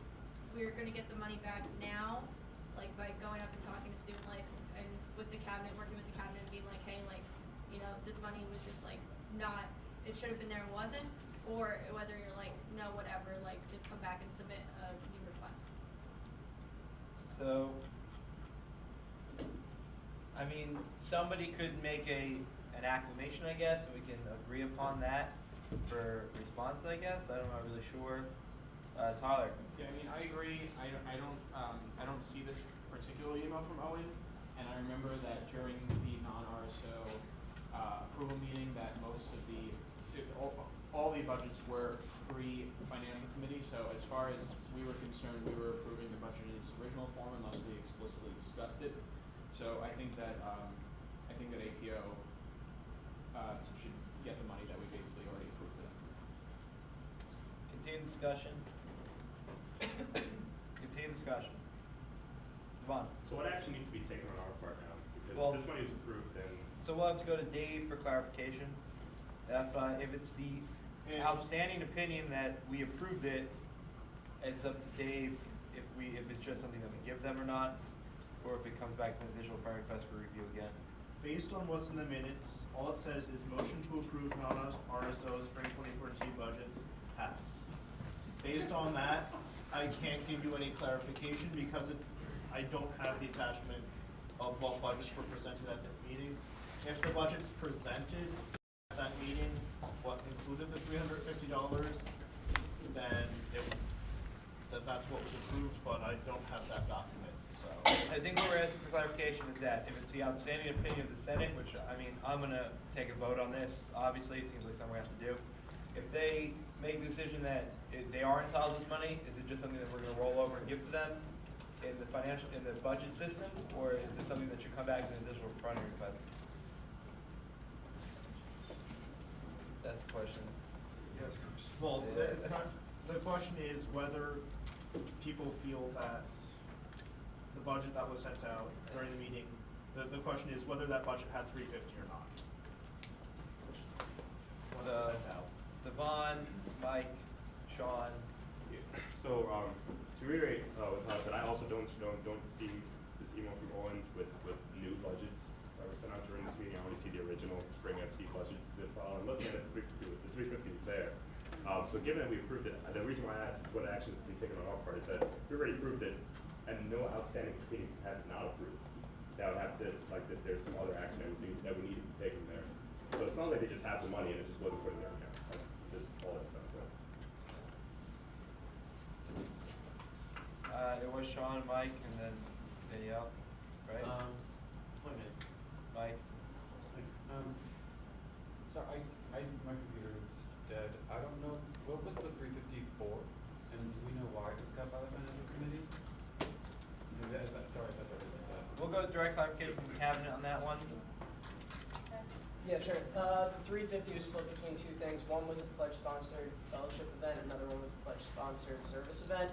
we're gonna get the money back now, like by going up and talking to Student Life and with the cabinet, working with the cabinet and being like, hey, like, you know, this money was just like not, it should have been there and wasn't, or whether you're like, no, whatever, like just come back and submit a new request. So, I mean, somebody could make an acclamation, I guess, and we can agree upon that for response, I guess. I'm not really sure. Tyler. Yeah, I mean, I agree. I don't see this particular email from Owen, and I remember that during the non-RSO approval meeting that most of all the budgets were pre-financial committee. So as far as we were concerned, we were approving the budget in its original form unless we explicitly discussed it. So I think that APO should get the money that we basically already approved for them. Continue discussion. Continue discussion. Devon. So what action needs to be taken on our part now? Because Well, if this money is approved, then So we'll have to go to Dave for clarification. If it's the outstanding opinion that we approved it, it's up to Dave if it's just something that we give them or not, or if it comes back as an additional fire request for review again. based on what's in the minutes, all it says is motion to approve non-RSO spring 2014 budgets pass. Based on that, I can't give you any clarification because I don't have the attachment of what budgets were presented at that meeting. If the budget's presented at that meeting, what included the $350, then that's what was approved, but I don't have that document, so. I think what we're asking for clarification is that if it's the outstanding opinion of the Senate, which, I mean, I'm gonna take a vote on this, obviously, it seems like something we have to do. If they make the decision that they are entitled to this money, is it just something that we're gonna roll over and give to them in the budget system, or is it something that should come back as an additional funding request? That's the question. Well, it's not, the question is whether people feel that the budget that was sent out during the meeting, the question is whether that budget had 350 or not. When it was sent out. Devon, Mike, Sean. So, to reiterate what Todd said, I also don't see this email from Owen with new budgets that were sent out during this meeting. I only see the original spring FC budgets to file. And looking at it, the 350 is there. So given that we approved it, the reason why I asked what actions to be taken on our part is that we already approved it, and no outstanding committee had not approved. That would have to, like, that there's some other action that we need to be taken there. So it's not like they just have the money and it just wasn't put in their account. That's just all that sounds like. It was Sean, Mike, and then Danielle, right? Wait a minute. Mike. Sorry, my computer is dead. I don't know, what was the 354? And do we know why it was cut by the financial committee? Sorry, if that's already said. We'll go direct clarification from the cabinet on that one. Yeah, sure. The 350 was split between two things. One was a pledge-sponsored fellowship event, another one was a pledge-sponsored service event.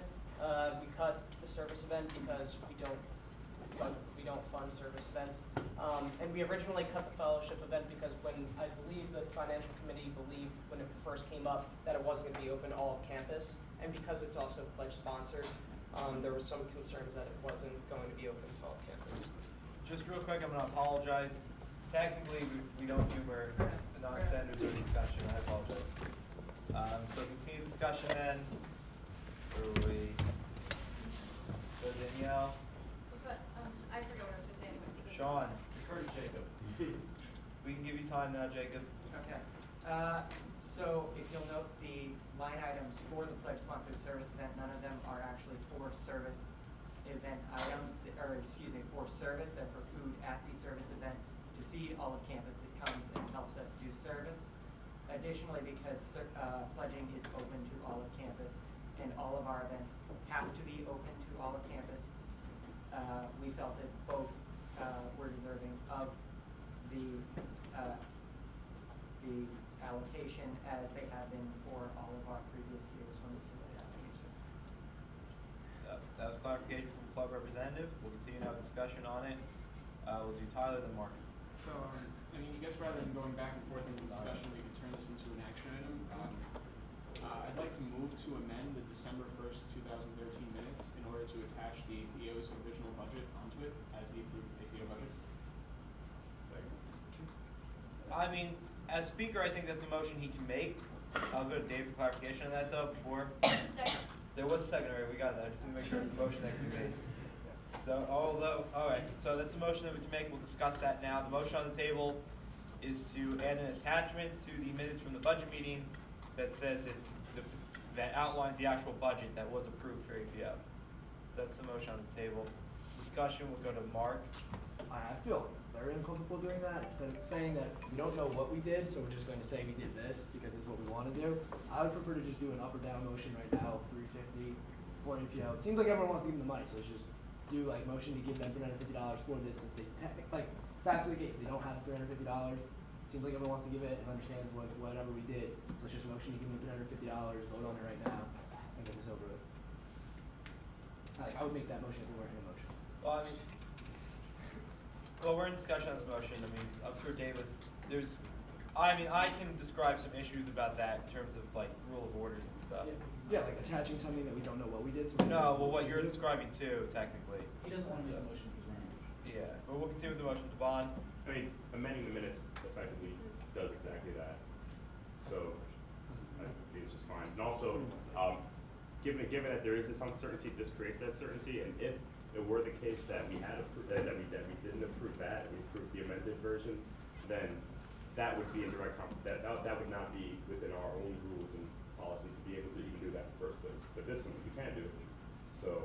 We cut the service event because we don't fund service events. And we originally cut the fellowship event because when I believe the financial committee believed when it first came up that it wasn't going to be open to all of campus, and because it's also pledge-sponsored, there was some concerns that it wasn't going to be open to all campus. Just real quick, I'm going to apologize. Technically, we don't humor the non-senators or discussion. I apologize. So continue discussion then. Where were we? So Danielle. I forgot what I was gonna say anyways. You can- Sean. Defer to Jacob. We can give you time now, Jacob. Okay. So if you'll note the line items for the pledge-sponsored service event, none of them are actually for service event items, or excuse me, for service. They're for food at the service event to feed all of campus that comes and helps us do service. Additionally, because pledging is open to all of campus and all of our events have to be open to all of campus, we felt that both were deserving of the allocation as they have been for all of our previous years when we submitted applications. That was clarification from the club representative. We'll continue to have a discussion on it. We'll do Tyler, then Mark. So, I mean, I guess rather than going back and forth in the discussion, we could turn this into an action item. I'd like to move to amend the December 1st, 2013 minutes in order to attach the APO's original budget onto it as the approved APO budget. I mean, as speaker, I think that's a motion he can make. I'll go to Dave for clarification on that though before. Second. There was a second, already, we got that. I just need to make sure it's a motion that can be made. So, alright, so that's a motion that we can make. We'll discuss that now. The motion on the table is to add an attachment to the minutes from the budget meeting that says that outlines the actual budget that was approved for APO. So that's the motion on the table. Discussion will go to Mark. I feel very uncomfortable doing that, instead of saying that we don't know what we did, so we're just going to say we did this because it's what we want to do. I would prefer to just do an up or down motion right now, 350 for an APO. It seems like everyone wants to give them the money, so let's just do like motion to give them $350 for this since they like facts of the case, they don't have $350. It seems like everyone wants to give it and understands whatever we did. So let's just motion to give them $350, vote on it right now, and get this over with. Like I would make that motion if we weren't in a motion. Well, we're in discussion on this motion. I mean, I'm sure Davis, I can describe some issues about that in terms of like rule of orders and stuff. Yeah, like attaching something that we don't know what we did. So No, well, what you're describing too, technically. He doesn't want to make a motion because we're in a motion. Yeah, but we'll continue continue with the motion. Devon? I mean, amending the minutes effectively does exactly that. So, I think it's just fine. And also, given that there is this uncertainty, this creates that certainty, and if it were the case that we had that we didn't approve that, and we approved the amended version, then that would be in direct conflict. That would not be within our own rules and policies to be able to even do that in the first place. But this is something we can do. So,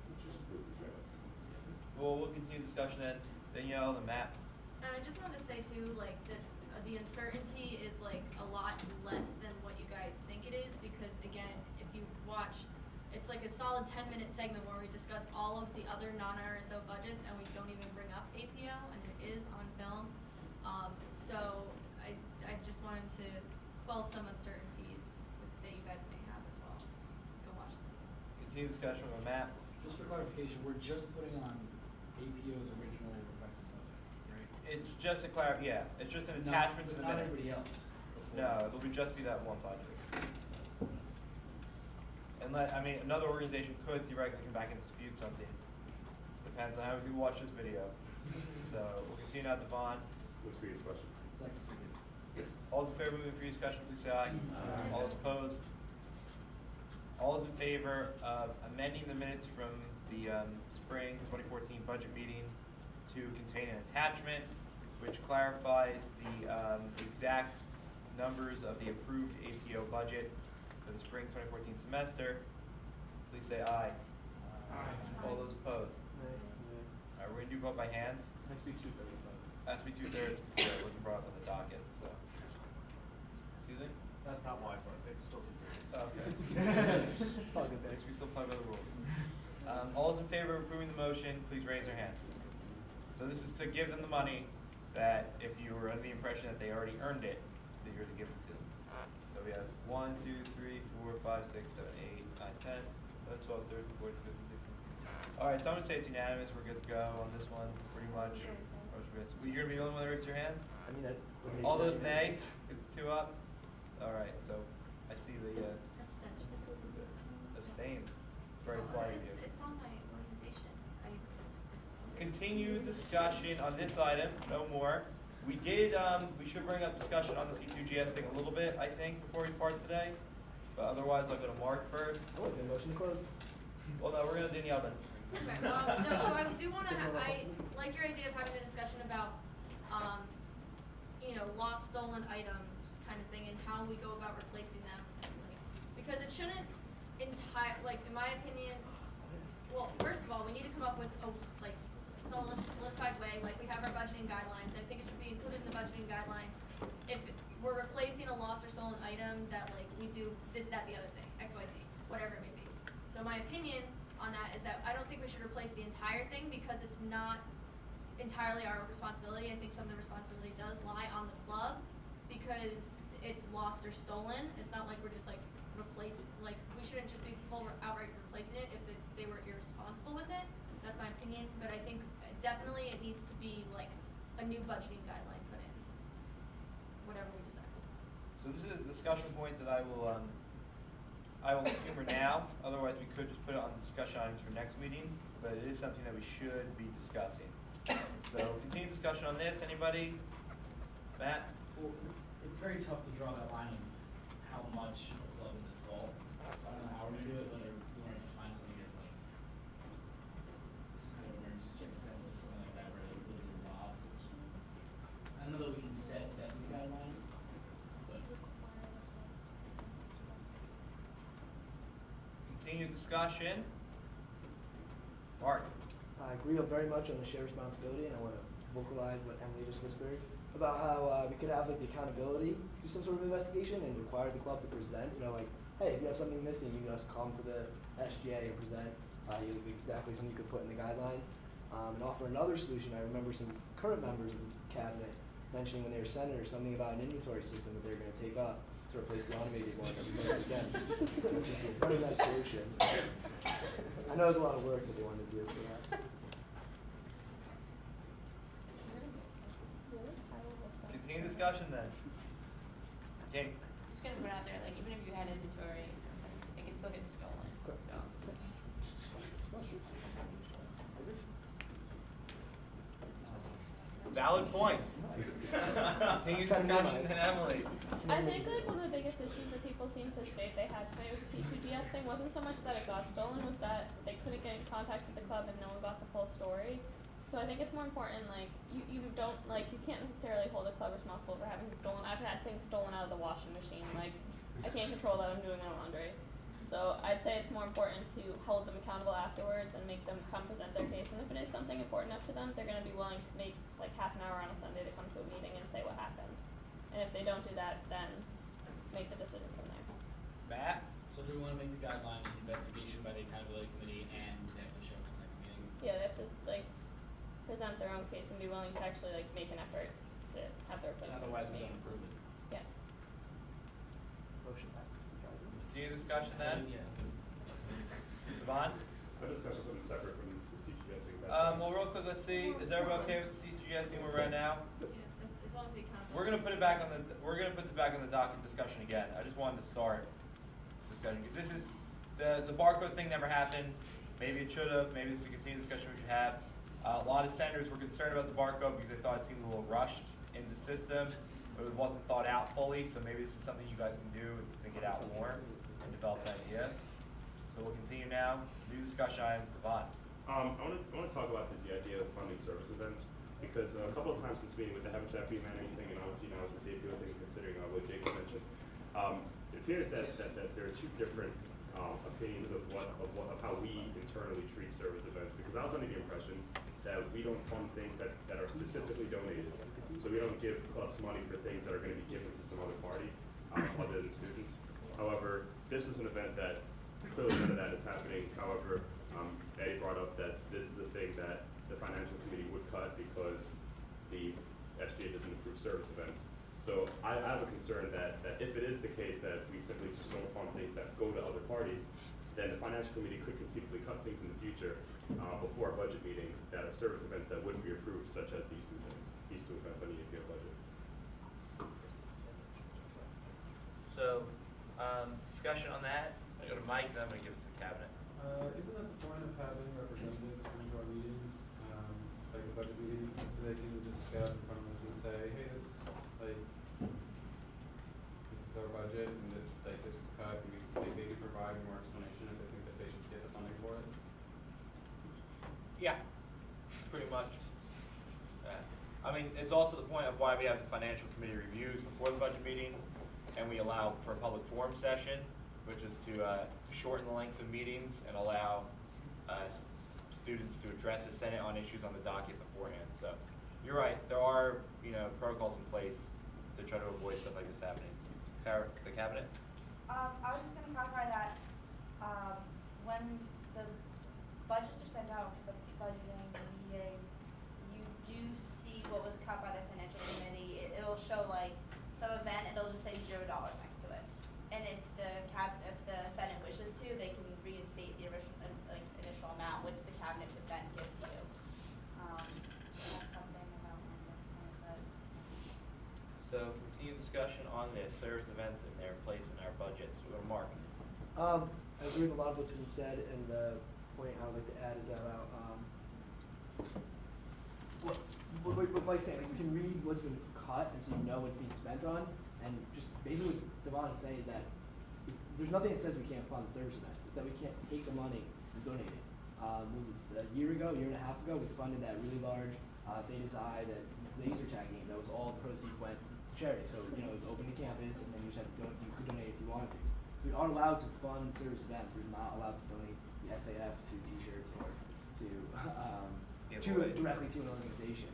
let's just approve these minutes. Well, we'll continue discussion then. Danielle and Matt. I just wanted to say too, like, that the uncertainty is like a lot less than what you guys think it is, because again, if you watch, it's like a solid 10-minute segment where we discuss all of the other non-RSO budgets and we don't even bring up APO, and it is on film. So I just wanted to quell some uncertainties that you guys may have as well. Go watch them. Continue discussion with Matt. Just for clarification, we're just putting on APO's originally requested budget, right? It's just a it's just an Not- attachment to the but minutes. not everybody else before No, this. it'll be just be that one budget. Another organization could theoretically come back and dispute something. Depends on how many people watch this video. So we'll continue now, Devon. What's for your question? All those in favor of moving for discussion, please say aye. All those opposed? All those in favor of amending the minutes from the spring 2014 budget meeting to contain an attachment which clarifies the exact numbers of the approved APO budget for the spring 2014 semester, please say aye. Aye. All those opposed? Alright, we're gonna do vote by hands. Has to be 2/3. Has to be 2/3, because it wasn't brought up on the docket, so. Excuse me? That's not why, but it's still 2/3. Okay. It's all good, guys. We still play by the rules. All those in favor of approving the motion, please raise your hand. So this is to give them the money that if you were under the impression that they already earned it, that you're to give it to them. So we have 1, 2, 3, 4, 5, 6, 7, 8, 9, 10, 11, 12, 13, 14, 15, 16. All right, so I'm gonna say it's unanimous. We're good to go on this one, pretty much. Well, you're gonna be the only one that raises your hand? I mean, that. All those nays, get the 2 up. All right, so I see the Abstention. abstains. It's very quiet of you. It's on my organization. Continue discussion on this item, no more. We should bring up discussion on the C2GS thing a little bit, I think, before we part today. But otherwise, I'll go to Mark first. Oh, is the motion closed? Well, no, we're gonna do Danielle then. Okay, no, so I do wanna I like your idea of having a discussion about, lost, stolen items kind of thing and how we go about replacing them. Because it shouldn't in my opinion, well, first of all, we need to come up with a, solidified way, like we have our budgeting guidelines. I think it should be included in the budgeting guidelines. If we're replacing a lost or stolen item, that we do this, that, the other thing, X, Y, Z, whatever it may be. So my opinion on that is that I don't think we should replace the entire thing because it's not entirely our responsibility. I think some of the responsibility does lie on the club because it's lost or stolen. It's not like we're just replacing, we shouldn't just be outright replacing it if they were irresponsible with it. That's my opinion, but I think definitely it needs to be a new budgeting guideline put in, whatever we decide. So this is a discussion point that I will humor now. Otherwise, we could just put it on discussion items for next meeting, but it is something that we should be discussing. So continue discussion on this. Anybody? Matt? Well, it's very tough to draw that line in how much a club is at fault. So I don't know how we're gonna do it, but we wanted to find something that's kind of emergency circumstances or something like that where they really do rob. I don't know that we can set that new guideline, but Continue discussion. Mark? I agree very much on the shared responsibility, and I want to vocalize what Emily just whispered about how we could have the accountability, do some sort of investigation, and require the club to present. Hey, if you have something missing, you must come to the SGA and present. Exactly something you could put in the guidelines, and offer another solution. I remember some current members of the cabinet mentioning when they were senators something about an inventory system that they were going to take up to replace the automated one that we voted against, which is a very nice solution. I know there's a lot of work that they wanted to do for that. Continue discussion then. Jamie? I'm just gonna put it out there, even if you had inventory, it can still get stolen, so. Valid point. Continue discussion, and Emily. I think like one of the biggest issues that people seem to state they had tonight with the C2GS thing wasn't so much that it got stolen, was that they couldn't get in contact with the club and no one got the full story. So I think it's more important, like, you don't, like, you can't necessarily hold a club responsible for having things stolen. I've had things stolen out of the washing machine, like, I can't control that I'm doing my laundry. So I'd say it's more important to hold them accountable afterwards and make them come present their case. And if it is something important enough to them, they're gonna be willing to make like half an hour on a Sunday to come to a meeting and say what happened. And if they don't do that, then make the decision from there. Matt? So do we wanna make the guideline an investigation by the accountability committee and they have to show up to the next meeting? Yeah, they have to like present their own case and be willing to actually like make an effort to have their replacement. Otherwise, we made. don't approve it. Yeah. Motion back. Continue discussion then? Yeah. Devon? Our discussion something separate from the CGS thing. Well, real quick, let's see, is everybody okay with the CGS thing we're right now? Yeah, as long as the accountability. We're gonna put it back on the, we're gonna put this back on the docket discussion again. I just wanted to start discussion, because this is, the barcode thing never happened. Maybe it should have, maybe this is a continued discussion we should have. A lot of senators were concerned about the barcode because they thought it seemed a little rushed in the system. It wasn't thought out fully, so maybe this is something you guys can do and think it out more and develop an idea. So we'll continue now. New discussion items, Devon. I want to talk about the idea of funding service events, because a couple of times this meeting with the Habitat for Humanity thing and obviously now with the safety thing, considering what Jacob mentioned, it appears that there are two different opinions of how we internally treat service events, because I was under the impression that we don't fund things that are specifically donated. So we don't give clubs money for things that are going to be given to some other party other than students. However, this is an event that clearly none of that is happening. However, Eddie brought up that this is a thing that the financial committee would cut because the SGA doesn't approve service events. So I have a concern that if it is the case that we simply just don't fund things that go to other parties, then the financial committee could conceivably cut things in the future before our budget meeting that are service events that wouldn't be approved, such as these two things, these two events on the APO budget. So, discussion on that. I go to Mike, then I'm gonna give it to the cabinet. Isn't that the point of having representatives come to our meetings, like the budget meetings, so they can just get up in front of us and say, hey, this is our budget, and this was cut, and they can provide more explanation if they think that they should get the funding for it? Yeah, pretty much. I mean, it's also the point of why we have the financial committee reviews before the budget meeting, and we allow for a public forum session, which is to shorten the length of meetings and allow students to address the Senate on issues on the docket beforehand. So you're right, there are protocols in place to try to avoid stuff like this happening. The cabinet? I was just gonna clarify that, when the budgets are sent out for the budgeting meeting, you do see what was cut by the financial committee. It'll show like some event, it'll just say $0 next to it. And if the Senate wishes to, they can reinstate the original, initial amount, which the cabinet would then give to you. That's something about this point, but. So continue discussion on this, service events and their place in our budgets. We go to Mark. I agree with a lot of what's been said, and the point I would like to add is that about what Mike's saying, like, you can read what's been cut and so you know what's being spent on, and just basically what Devon is saying is that there's nothing that says we can't fund service events. It's that we can't take the money and donate it. Was it a year and a half ago, we funded that really large Theta Psi, that laser tag game. That was all the proceeds went to charity. So it was open to campus, and then you just had to you could donate if you wanted to. So we aren't allowed to fund service events. We're not allowed to donate the SAF to T-shirts or to directly to an organization.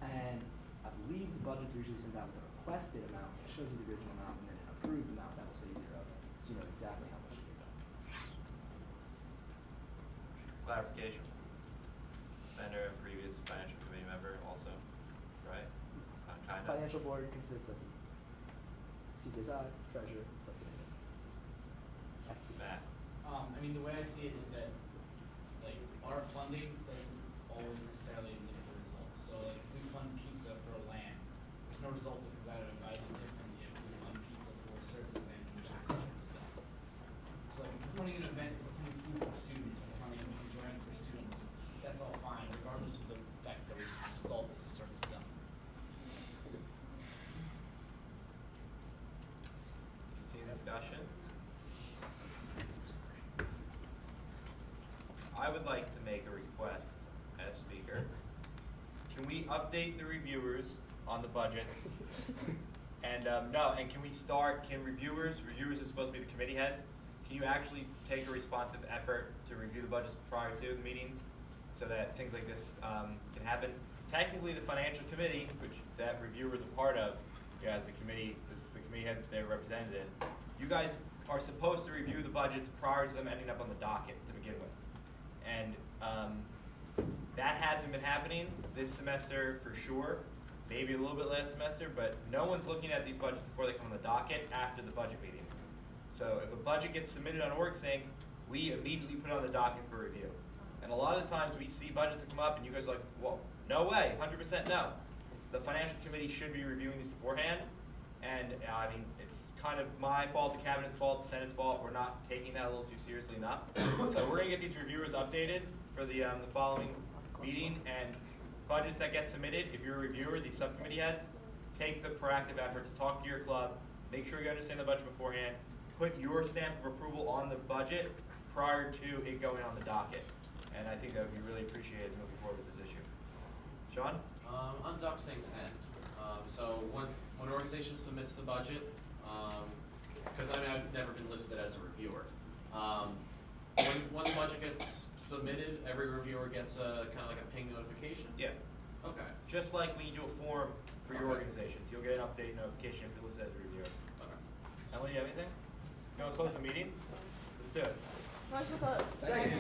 And I believe the budgets are usually sent out with a requested amount. It shows you the original amount and then an approved amount that will say 0. So you know exactly how much to give them. Clarification. Senator and previous financial committee member also, right? Kind of. Financial board consists of CCSI, treasurer, subcommittee. Matt. I mean, the way I see it is that, like, our funding doesn't always necessarily lead to results. So, like, if we fund pizza for a land, there's no results that come out of it. But I think differently if we fund pizza for a service event, which is a service done. So, like, if we're funding an event, we're funding food for students, and we're funding a drink for students, that's all fine, regardless of the fact that we solve as a service done. would like to make a request as speaker. Can we update the reviewers on the budgets? And and can we start, reviewers are supposed to be the committee heads, can you actually take a responsive effort to review the budgets prior to the meetings so that things like this can happen? Technically, the financial committee, which that reviewer is a part of, as a committee, this is the committee head that they're represented in, you guys are supposed to review the budgets prior to them ending up on the docket to begin with. And that hasn't been happening this semester for sure, maybe a little bit last semester, but no one's looking at these budgets before they come on the docket after the budget meeting. So if a budget gets submitted on OrgSync, we immediately put it on the docket for review. And a lot of the times we see budgets that come up and you guys are like, well, no way, 100% no. The financial committee should be reviewing these beforehand. And I mean, it's kind of my fault, the cabinet's fault, the Senate's fault. We're not taking that a little too seriously enough. So we're gonna get these reviewers updated for the following meeting, and budgets that get submitted, if you're a reviewer, these subcommittee heads, take the proactive effort to talk to your club, make sure you understand the budget beforehand, put your stamp of approval on the budget prior to it going on the docket. And I think that would be really appreciated moving forward with this issue. John? On DuckSync's end, so when an organization submits the budget, because I mean I've never been listed as a reviewer. When the budget gets submitted, every reviewer gets a kind of like a ping notification. Yeah. Okay. Just like when you do a form for your Okay. organizations, you'll get an update notification if you're listed as a reviewer. Okay. Emily, you have anything? You want to close the meeting? Let's do it. Motion closed. Second.